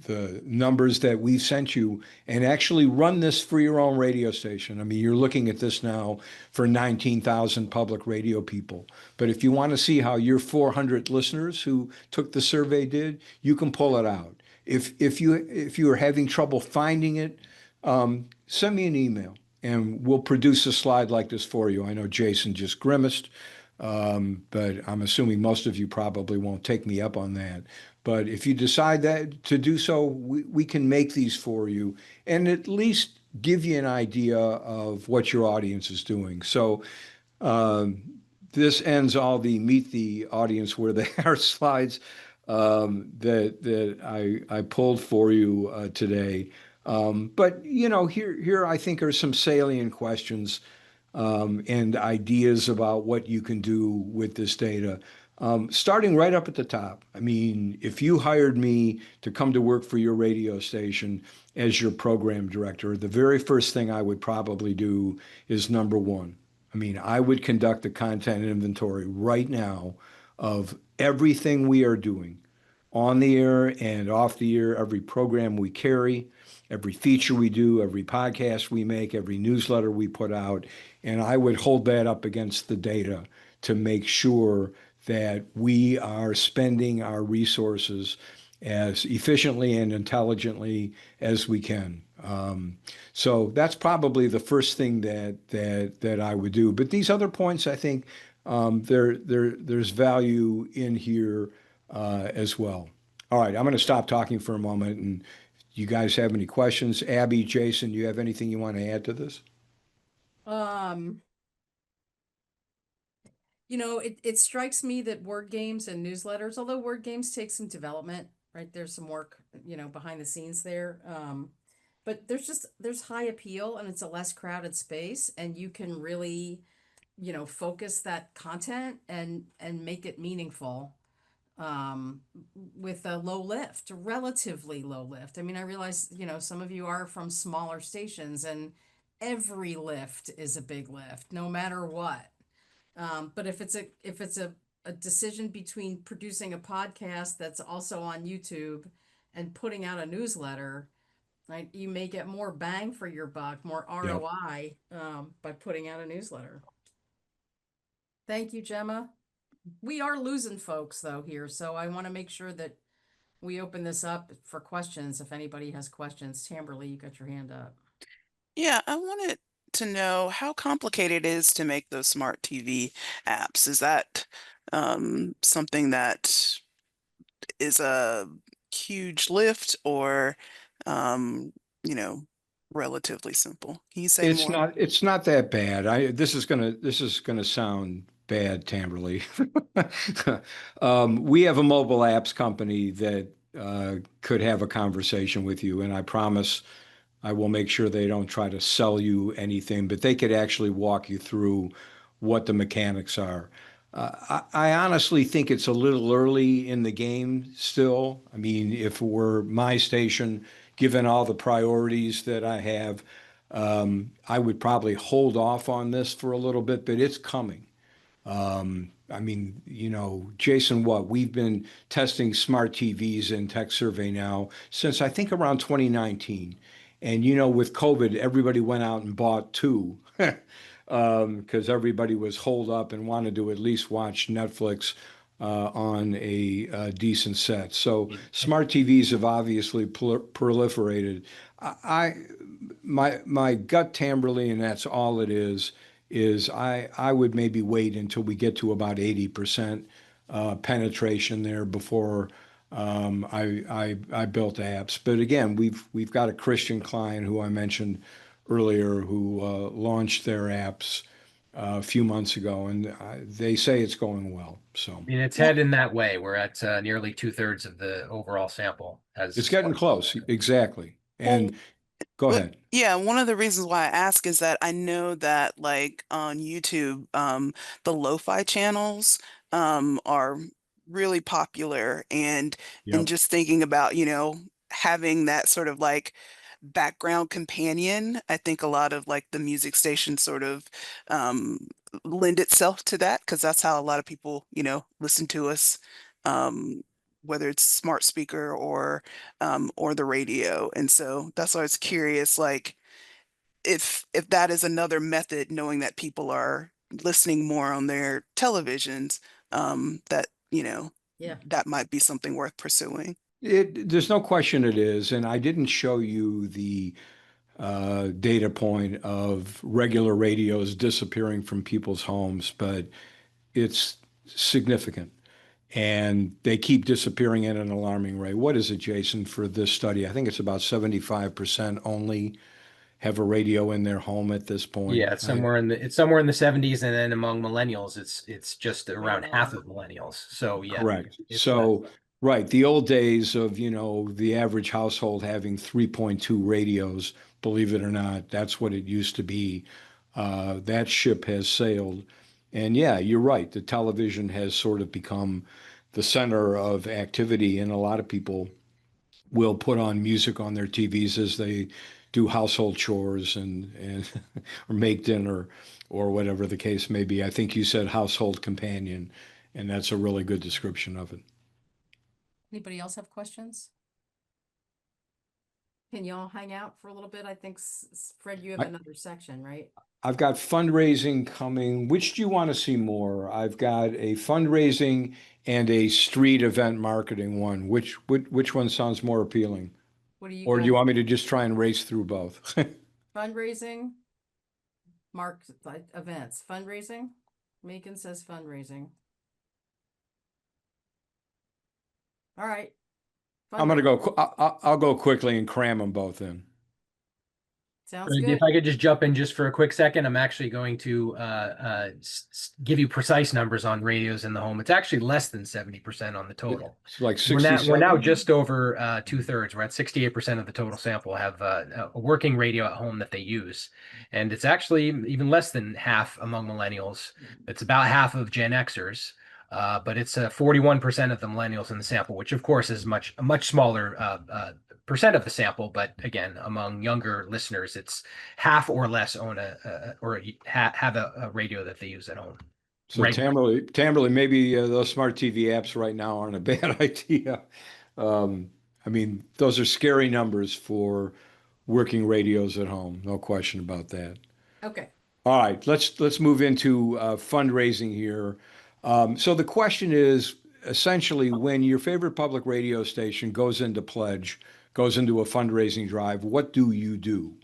the numbers that we've sent you and actually run this for your own radio station. I mean, you're looking at this now for 19,000 public radio people. But if you want to see how your 400 listeners who took the survey did, you can pull it out. If you are having trouble finding it, send me an email and we'll produce a slide like this for you. I know Jason just grimaced, but I'm assuming most of you probably won't take me up on that. But if you decide that to do so, we can make these for you and at least give you an idea of what your audience is doing. So this ends all the meet the audience where they are slides that I pulled for you today. But here I think are some salient questions and ideas about what you can do with this data. Starting right up at the top. I mean, if you hired me to come to work for your radio station as your program director, the very first thing I would probably do is number 1. I mean, I would conduct a content inventory right now of everything we are doing on the air and off the air, every program we carry, every feature we do, every podcast we make, every newsletter we put out. And I would hold that up against the data to make sure that we are spending our resources as efficiently and intelligently as we can. So that's probably the first thing that I would do. But these other points, I think there's value in here as well. All right, I'm going to stop talking for a moment. And you guys have any questions? Abby, Jason, do you have anything you want to add to this? It strikes me that word games and newsletters, although word games take some development, right? There's some work, behind the scenes there. But there's high appeal and it's a less crowded space and you can really, focus that content and make it meaningful with a relatively low lift. I mean, I realize, some of you are from smaller stations and every lift is a big lift, no matter what. But if it's a decision between producing a podcast that's also on YouTube and putting out a newsletter, right, you may get more bang for your buck, more ROI by putting out a newsletter. Thank you, Gemma. We are losing folks though here, so I want to make sure that we open this up for questions. If anybody has questions, Tamberly, you got your hand up. Yeah, I wanted to know how complicated it is to make those smart TV apps. Is that something that is a huge lift or, um, you know, relatively simple? Can you say more? It's not that bad. This is gonna sound bad, Tamberly. We have a mobile apps company that could have a conversation with you, and I promise I will make sure they don't try to sell you anything, but they could actually walk you through what the mechanics are. I honestly think it's a little early in the game still. I mean, if it were my station, given all the priorities that I have, I would probably hold off on this for a little bit, but it's coming. I mean, Jason, we've been testing smart TVs in Tech Survey now since I think around 2019. And, with COVID, everybody went out and bought two because everybody was holed up and wanted to at least watch Netflix on a decent set. So smart TVs have obviously proliferated. I my gut, Tamberly, and that's all it is I would maybe wait until we get to about 80% penetration there before I built apps. But again, we've got a Christian client who I mentioned earlier who launched their apps a few months ago, and they say it's going well. So I mean, it's Well, heading that way. We're at nearly 2/3 of the overall sample as it's getting close, exactly. well, And go Well, ahead. yeah, one of the reasons why I ask is that I know that like on YouTube, the lo-fi channels are really popular and Yep. just thinking about, having that sort of like background companion, I think a lot of like the music stations sort of um lend itself to that because that's how a lot of people, listen to us. Um whether it's smart speaker or the radio. And so that's why I was curious, like if that is another method, knowing that people are listening more on their televisions, that Yeah. that might be something worth pursuing. There's no question it is, and I didn't show you the data point of regular radios disappearing from people's homes, but it's significant. And they keep disappearing at an alarming rate. What is it, Jason, for this study? I think it's about 75% only have a radio in their home at this point. Yeah, it's somewhere in the 70s, and then among millennials, it's just around half lower. of millennials. So yeah, Correct. it's less. So, right, the old days of, the average household having 3.2 radios, believe it or not, that's what it used to be. That ship has sailed. And yeah, you're right. The television has sort of become the center of activity, and a lot of people will put on music on their TVs as they do household chores and or make dinner or whatever the case may be. I think you said household companion, and that's a really good description of it. Anybody else have questions? Can y'all hang out for a little bit? I think Fred, you have I, another section, right? I've got fundraising coming. Which do you want to see more? I've got a fundraising and a street event marketing one. Which one sounds more appealing? What do you Or do you guys, want me to just try and race through both? fundraising? Mark, like events, fundraising? Macon says fundraising. All right. I'm gonna go. Fundraising. I'll go quickly and cram them both in. Sounds If good. I could just jump in just for a quick second, I'm actually going to give you precise numbers on radios in the home. It's actually less than 70% on the total. It's like We're now 67. just over 2/3. We're at 68% of the total sample have a working radio at home that they use, and it's actually even less than half among millennials. It's about half of Gen Xers. But it's 41% of the millennials in the sample, which of course is a much smaller percent of the sample. But again, among younger listeners, it's half or less own have a radio that they use at home. So Regular. Tamberly, maybe those smart TV apps right now aren't a bad idea. I mean, those are scary numbers for working radios at home. No question about that. Okay. All right, let's move into fundraising here. So the question is essentially when your favorite public radio station goes into pledge, goes into a fundraising drive, what do you do?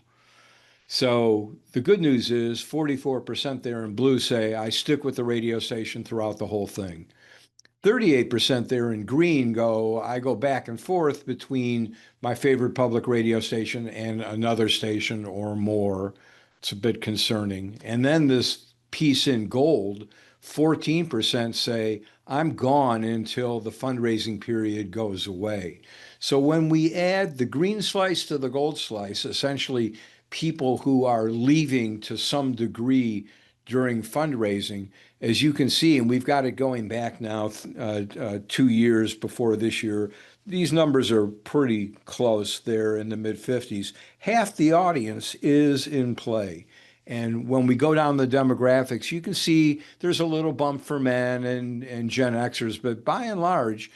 So the good news is 44% there in blue say, I stick with the radio station throughout the whole thing. 38% there in green go, I go back and forth between my favorite public radio station and another station or more. It's a bit concerning. And then this piece in gold, 14% say, I'm gone until the fundraising period goes away. So when we add the green slice to the gold slice, essentially people who are leaving to some degree during fundraising, as you can see, and we've got it going back now 2 years before this year, these numbers are pretty close. They're in the mid 50s. Half the audience is in play. And when we go down the demographics, you can see there's a little bump for men and Gen Xers, but by and large,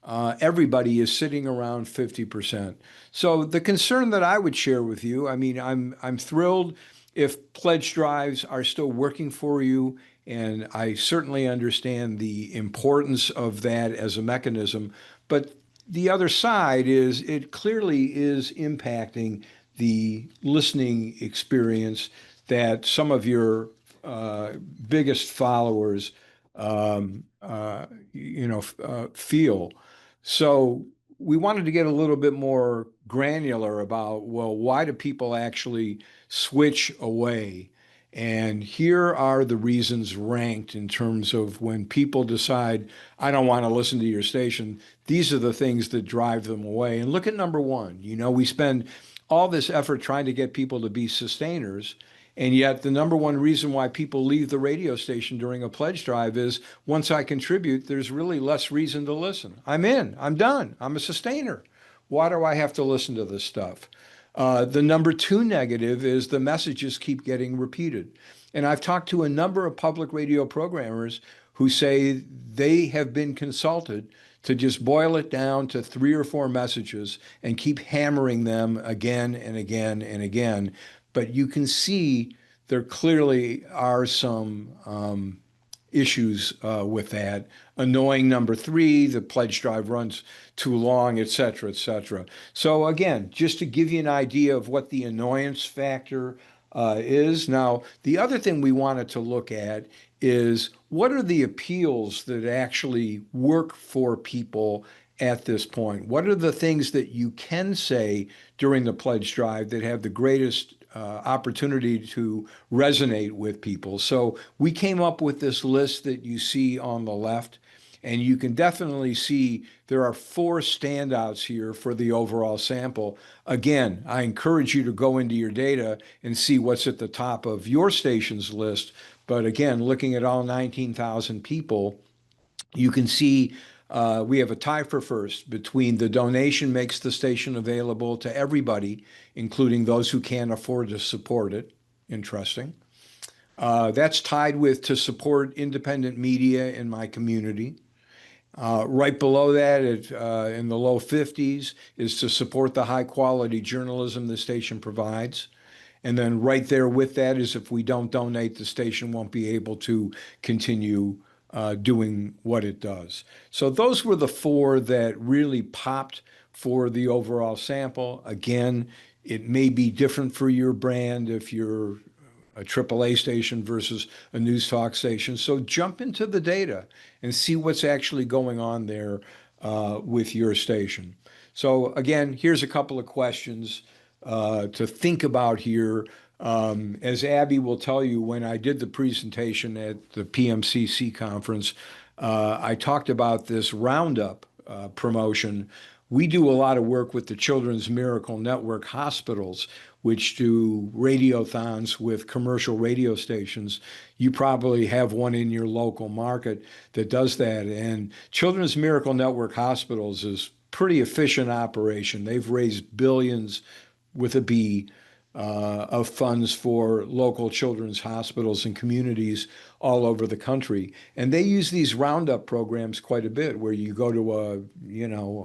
everybody is sitting around 50%. So the concern that I would share with you, I mean, I'm thrilled if pledge drives are still working for you, and I certainly understand the importance of that as a mechanism. But the other side is it clearly is impacting the listening experience that some of your biggest followers, feel. So we wanted to get a little bit more granular about, well, why do people actually switch away? And here are the reasons ranked in terms of when people decide, I don't want to listen to your station, these are the things that drive them away. And look at number one. We spend all this effort trying to get people to be sustainers. And yet, the number one reason why people leave the radio station during a pledge drive is once I contribute, there's really less reason to listen. I'm in, I'm done, I'm a sustainer. Why do I have to listen to this stuff? The number two negative is the messages keep getting repeated. And I've talked to a number of public radio programmers who say they have been consulted to just boil it down to 3 or 4 messages and keep hammering them again and again and again. But you can see there clearly are some issues with that. Annoying number three, the pledge drive runs too long, et cetera, et cetera. So again, just to give you an idea of what the annoyance factor is. Now, the other thing we wanted to look at is what are the appeals that actually work for people at this point? What are the things that you can say during the pledge drive that have the greatest opportunity to resonate with people? So we came up with this list that you see on the left, and you can definitely see there are 4 standouts here for the overall sample. Again, I encourage you to go into your data and see what's at the top of your station's list. But again, looking at all 19,000 people, you can see we have a tie for first between the donation makes the station available to everybody, including those who can't afford to support it. Interesting. That's tied with to support independent media in my community. Right below that, in the low 50s, is to support the high quality journalism the station provides. And then right there with that is if we don't donate, the station won't be able to continue doing what it does. So those were the 4 that really popped for the overall sample. Again, it may be different for your brand if you're a AAA station versus a news talk station. So jump into the data and see what's actually going on there with your station. So again, here's a couple of questions to think about here. As Abby will tell you, when I did the presentation at the PMCC conference, I talked about this Roundup promotion. We do a lot of work with the Children's Miracle Network hospitals, which do radiothons with commercial radio stations. You probably have one in your local market that does that. And Children's Miracle Network hospitals is pretty efficient operation. They've raised billions with a B of funds for local children's hospitals and communities all over the country. And they use these roundup programs quite a bit where you go to a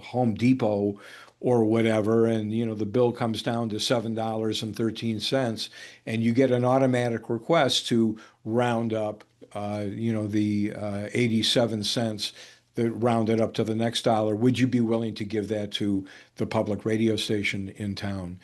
Home Depot or whatever, and the bill comes down to $7.13, and you get an automatic request to round up the 87 cents that rounded up to the next dollar. Would you be willing to give that to the public radio station in town?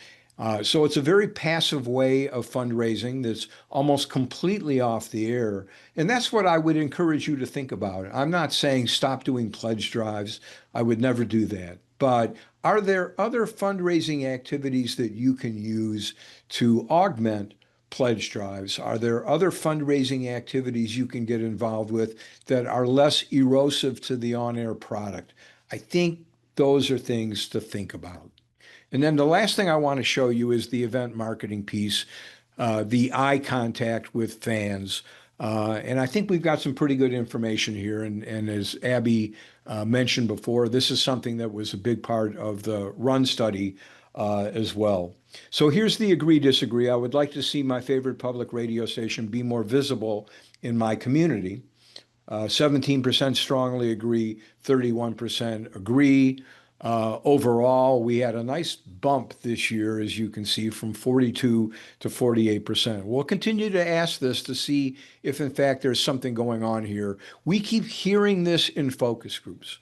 So it's a very passive way of fundraising that's almost completely off the air. And that's what I would encourage you to think about. I'm not saying stop doing pledge drives. I would never do that. But are there other fundraising activities that you can use to augment pledge drives? Are there other fundraising activities you can get involved with that are less erosive to the on-air product? I think those are things to think about. And then the last thing I want to show you is the event marketing piece, the eye contact with fans. And I think we've got some pretty good information here. And as Abby mentioned before, this is something that was a big part of the Run study as well. So here's the agree disagree. I would like to see my favorite public radio station be more visible in my community. 17% strongly agree, 31% agree. Overall, we had a nice bump this year, as you can see, from 42 to 48%. We'll continue to ask this to see if, in fact, there's something going on here. We keep hearing this in focus groups.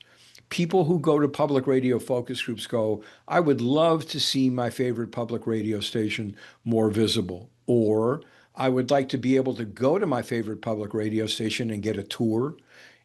People who go to public radio focus groups go, I would love to see my favorite public radio station more visible. Or I would like to be able to go to my favorite public radio station and get a tour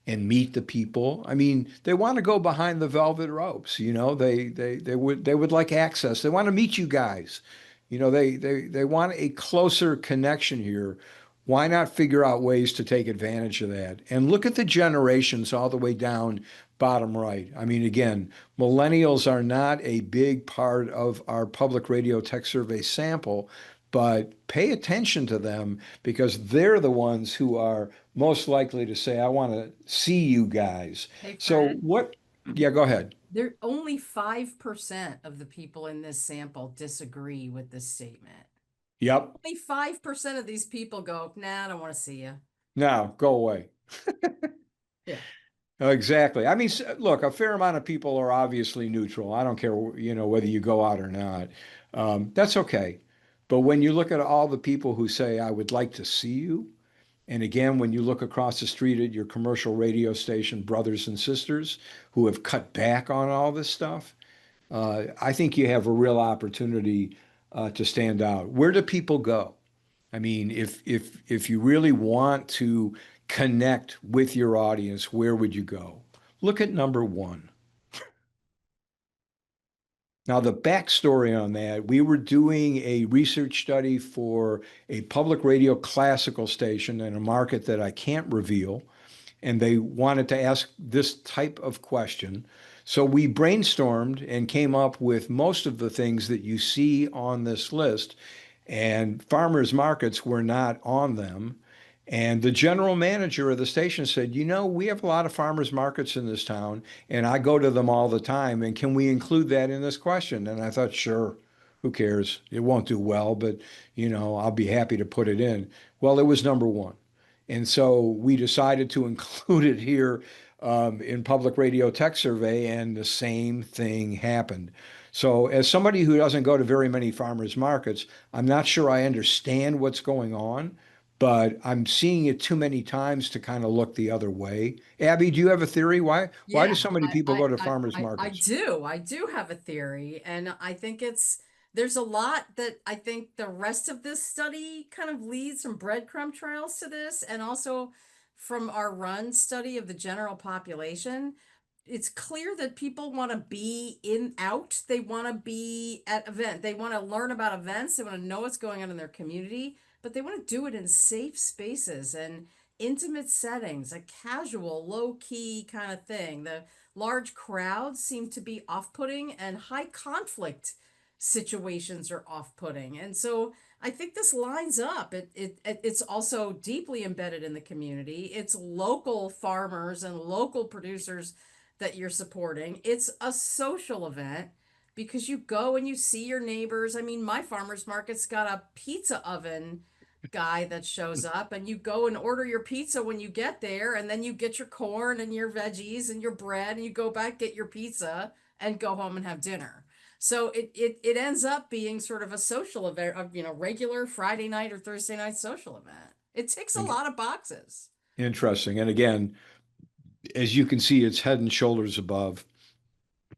and meet the people. I mean, they want to go behind the velvet ropes, you know, they would like access. They want to meet you guys. You know, they want a closer connection here. Why not figure out ways to take advantage of that? And look at the generations all the way down bottom right. I mean, again, millennials are not a big part of our public radio tech survey sample, but pay attention to them because they're the ones who are most likely to say, I want to see you guys. Hey, So Fred, what, yeah, go ahead. there only 5% of the people in this sample disagree with this statement. Yep. Only 5% of these people go, nah, I don't want to see you. Now go away. Yeah. Exactly. I mean, look, a fair amount of people are obviously neutral. I don't care, you know, whether you go out or not. That's okay. But when you look at all the people who say, I would like to see you, and again, when you look across the street at your commercial radio station brothers and sisters who have cut back on all this stuff, I think you have a real opportunity to stand out. Where do people go? I mean, if you really want to connect with your audience, where would you go? Look at number one. Now, the backstory on that, we were doing a research study for a public radio classical station in a market that I can't reveal, and they wanted to ask this type of question. So we brainstormed and came up with most of the things that you see on this list, and farmers markets were not on them. And the general manager of the station said, you know, we have a lot of farmers markets in this town, and I go to them all the time. And can we include that in this question? And I thought, sure, who cares? It won't do well, but, you know, I'll be happy to put it in. Well, it was number one. And so we decided to include it here in Public Radio Tech Survey, and the same thing happened. So, as somebody who doesn't go to very many farmers markets, I'm not sure I understand what's going on, but I'm seeing it too many times to kind of look the other way. Abby, do you have a theory? Why do Yeah, so many people go to farmers I markets? do. I do have a theory, and I think there's a lot that I think the rest of this study kind of leads some breadcrumb trails to this, and also from our run study of the general population. It's clear that people want to be out. They want to be at event. They want to learn about events. They want to know what's going on in their community, but they want to do it in safe spaces and intimate settings, a casual, low key kind of thing. The large crowds seem to be off putting, and high conflict situations are off putting. And so I think this lines up. It's also deeply embedded in the community. It's local farmers and local producers that you're supporting. It's a social event because you go and you see your neighbors. I mean, my farmer's market's got a pizza oven guy that shows up, and you go and order your pizza when you get there, and then you get your corn and your veggies and your bread, and you go back, get your pizza, and go home and have dinner. So it ends up being sort of a social event, of, you know, regular Friday night or Thursday night social event. It ticks a lot of boxes. Interesting. And again, as you can see, it's head and shoulders above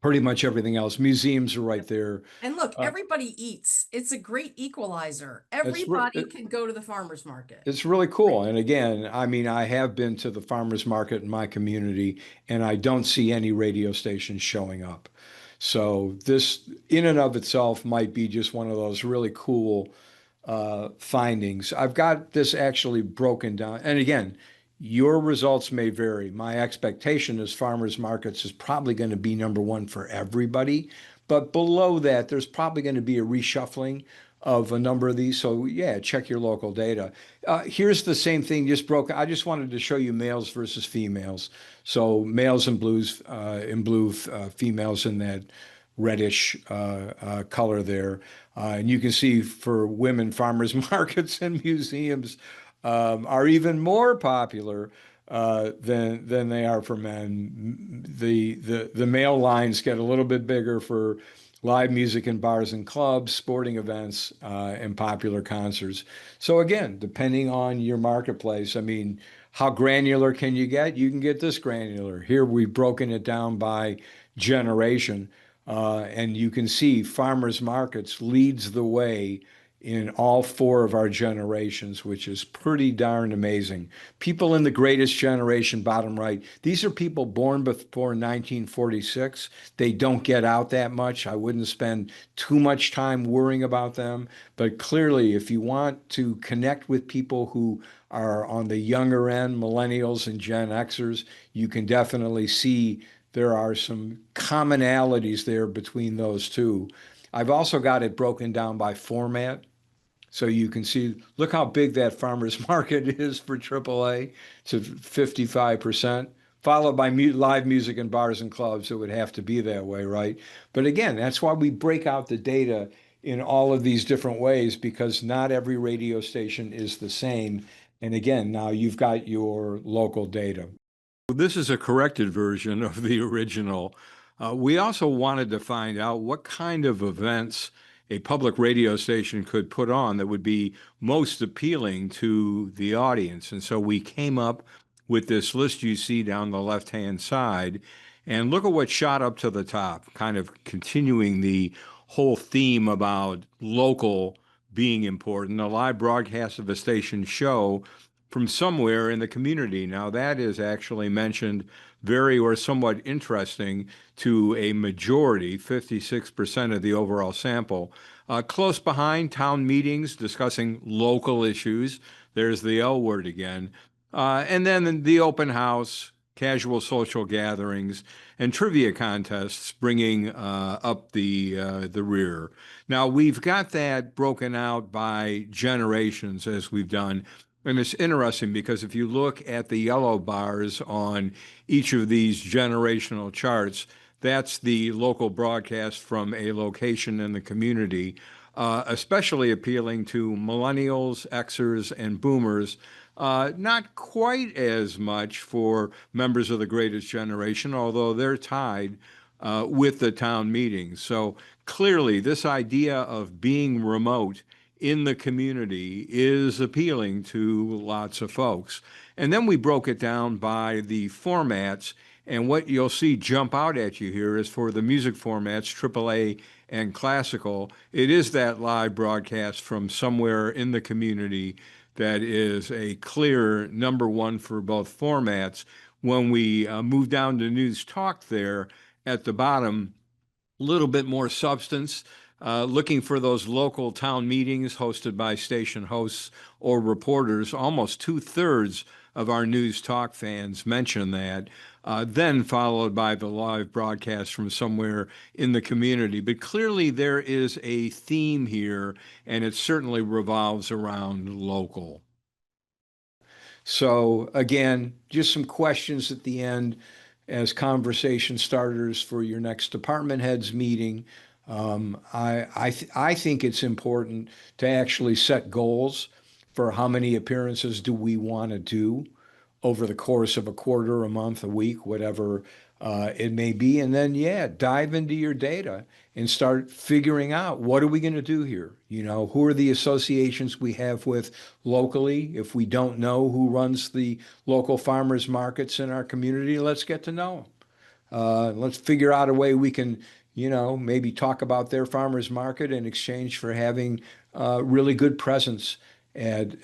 pretty much everything else. Museums are right there. And look, Uh, everybody eats. It's a great equalizer. it's re- Everybody can go to the farmer's market. It's really cool. And again, I mean, I have been to the farmers market in my community, and I don't see any radio stations showing up. So this, in and of itself, might be just one of those really cool findings. I've got this actually broken down. And again, your results may vary. My expectation is farmers markets is probably going to be number one for everybody. But below that, there's probably going to be a reshuffling of a number of these. So yeah, check your local data. Here's the same thing, just broken. I just wanted to show you males versus females. So males in blue, females in that reddish color there. And you can see for women, farmers markets and museums are even more popular than they are for men. The male lines get a little bit bigger for live music in bars and clubs, sporting events, and popular concerts. So again, depending on your marketplace, I mean, how granular can you get? You can get this granular. Here we've broken it down by generation. And you can see farmers markets leads the way in all four of our generations, which is pretty darn amazing. People in the greatest generation, bottom right, these are people born before 1946. They don't get out that much. I wouldn't spend too much time worrying about them. But clearly, if you want to connect with people who are on the younger end, millennials and Gen Xers, you can definitely see there are some commonalities there between those two. I've also got it broken down by format. So you can see, look how big that farmer's market is for AAA to 55%, followed by live music and bars and clubs. It would have to be that way, right? But again, that's why we break out the data in all of these different ways, because not every radio station is the same. And again, now you've got your local data. This is a corrected version of the original. We also wanted to find out what kind of events a public radio station could put on that would be most appealing to the audience. And so we came up with this list you see down the left-hand side. And look at what shot up to the top, kind of continuing the whole theme about local being important. A live broadcast of a station show from somewhere in the community. Now, that is actually mentioned very or somewhat interesting to a majority, 56% of the overall sample. Close behind, town meetings discussing local issues. There's the L word again. And then the open house, casual social gatherings, and trivia contests bringing up the rear. Now, we've got that broken out by generations as we've done. And it's interesting because if you look at the yellow bars on each of these generational charts, that's the local broadcast from a location in the community, especially appealing to millennials, Xers, and boomers. Not quite as much for members of the greatest generation, although they're tied with the town meetings. So clearly, this idea of being remote in the community is appealing to lots of folks. And then we broke it down by the formats. And what you'll see jump out at you here is for the music formats, AAA and classical, it is that live broadcast from somewhere in the community that is a clear number one for both formats. When we move down to news talk there at the bottom, a little bit more substance, looking for those local town meetings hosted by station hosts or reporters. Almost two-thirds of our news talk fans mention that, then followed by the live broadcast from somewhere in the community. But clearly there is a theme here, and it certainly revolves around local. So again, just some questions at the end as conversation starters for your next department heads meeting. I think it's important to actually set goals for how many appearances do we want to do over the course of a quarter, a month, a week, whatever it may be. And then, yeah, dive into your data and start figuring out what are we going to do here? You know, who are the associations we have with locally? If we don't know who runs the local farmers markets in our community, let's get to know them. Let's figure out a way we can, maybe talk about their farmers market in exchange for having really good presence at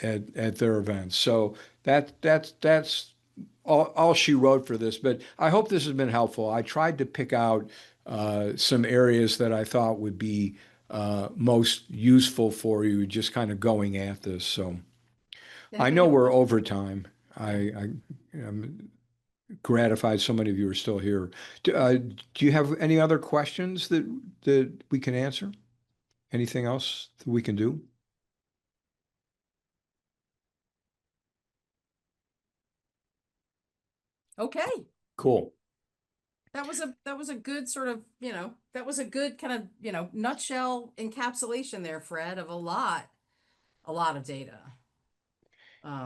their events. So that's all she wrote for this. But I hope this has been helpful. I tried to pick out some areas that I thought would be most useful for you, just kind of going at this. So I know we're over time. I'm gratified so many of you are still here. Do you have any other questions that we can answer? Anything else that we can do? Okay. Cool. That was a good sort of, that was a good kind of, nutshell encapsulation there, Fred, of a lot of data.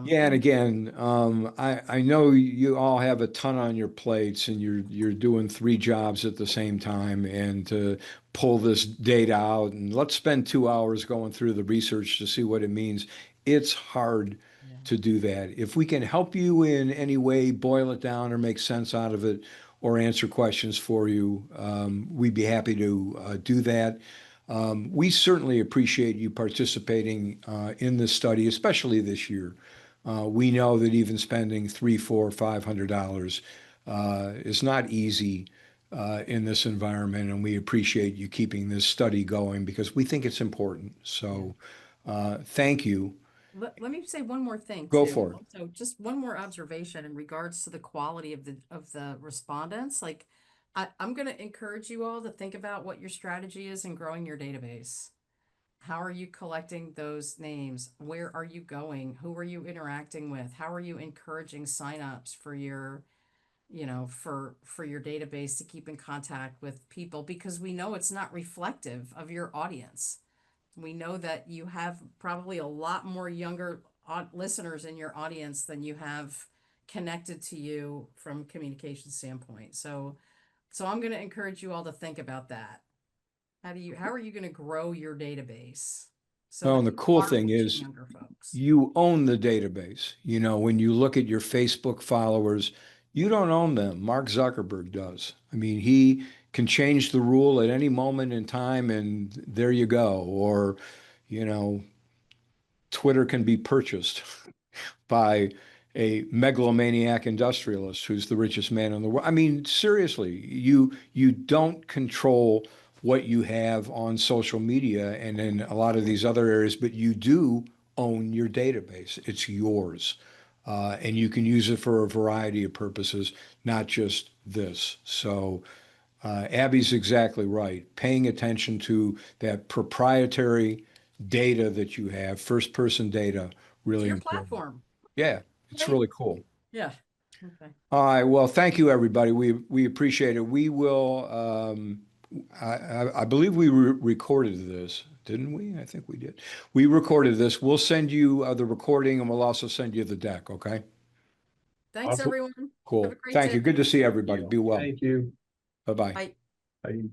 Yeah, and again, I know you all have a ton on your plates, and you're doing three jobs at the same time, and to pull this data out and let's spend 2 hours going through the research to see what it means. It's hard Yeah. to do that. If we can help you in any way, boil it down or make sense out of it, or answer questions for you, we'd be happy to do that. We certainly appreciate you participating in this study, especially this year. We know that even spending three, four, $500 is not easy in this environment, and we appreciate you keeping this study going because we think it's important. So, thank you. Let me say one more thing Go too. for it. So just one more observation in regards to the quality of the respondents. Like I'm going to encourage you all to think about what your strategy is in growing your database. How are you collecting those names? Where are you going? Who are you interacting with? How are you encouraging signups for your, for your database to keep in contact with people? Because we know it's not reflective of your audience. We know that you have probably a lot more younger listeners in your audience than you have connected to you from communication standpoint. So I'm going to encourage you all to think about that. How are you going to grow your database so Well, that and the you cool are thing reaching is younger folks? you own the database. When you look at your Facebook followers, you don't own them. Mark Zuckerberg does. I mean, he can change the rule at any moment in time, and there you go. Or, you know, Twitter can be purchased by a megalomaniac industrialist who's the richest man in the world. I mean, seriously, you don't control what you have on social media and in a lot of these other areas, but you do own your database. It's yours. And you can use it for a variety of purposes, not just this. So Abby's exactly right. Paying attention to that proprietary data that you have, first person data, It's really your important. platform. Yeah, it's Right? really cool. Yeah. Okay. All right. Well, thank you, everybody. We appreciate it. We will. I believe we recorded this, didn't we? I think we did. We recorded this. We'll send you the recording, and we'll also send you the deck. Okay. Thanks, Awesome. everyone. Have a Cool. great Thank day. you. Good to see everybody. Be well. Thank you. Bye bye. Bye. Bye.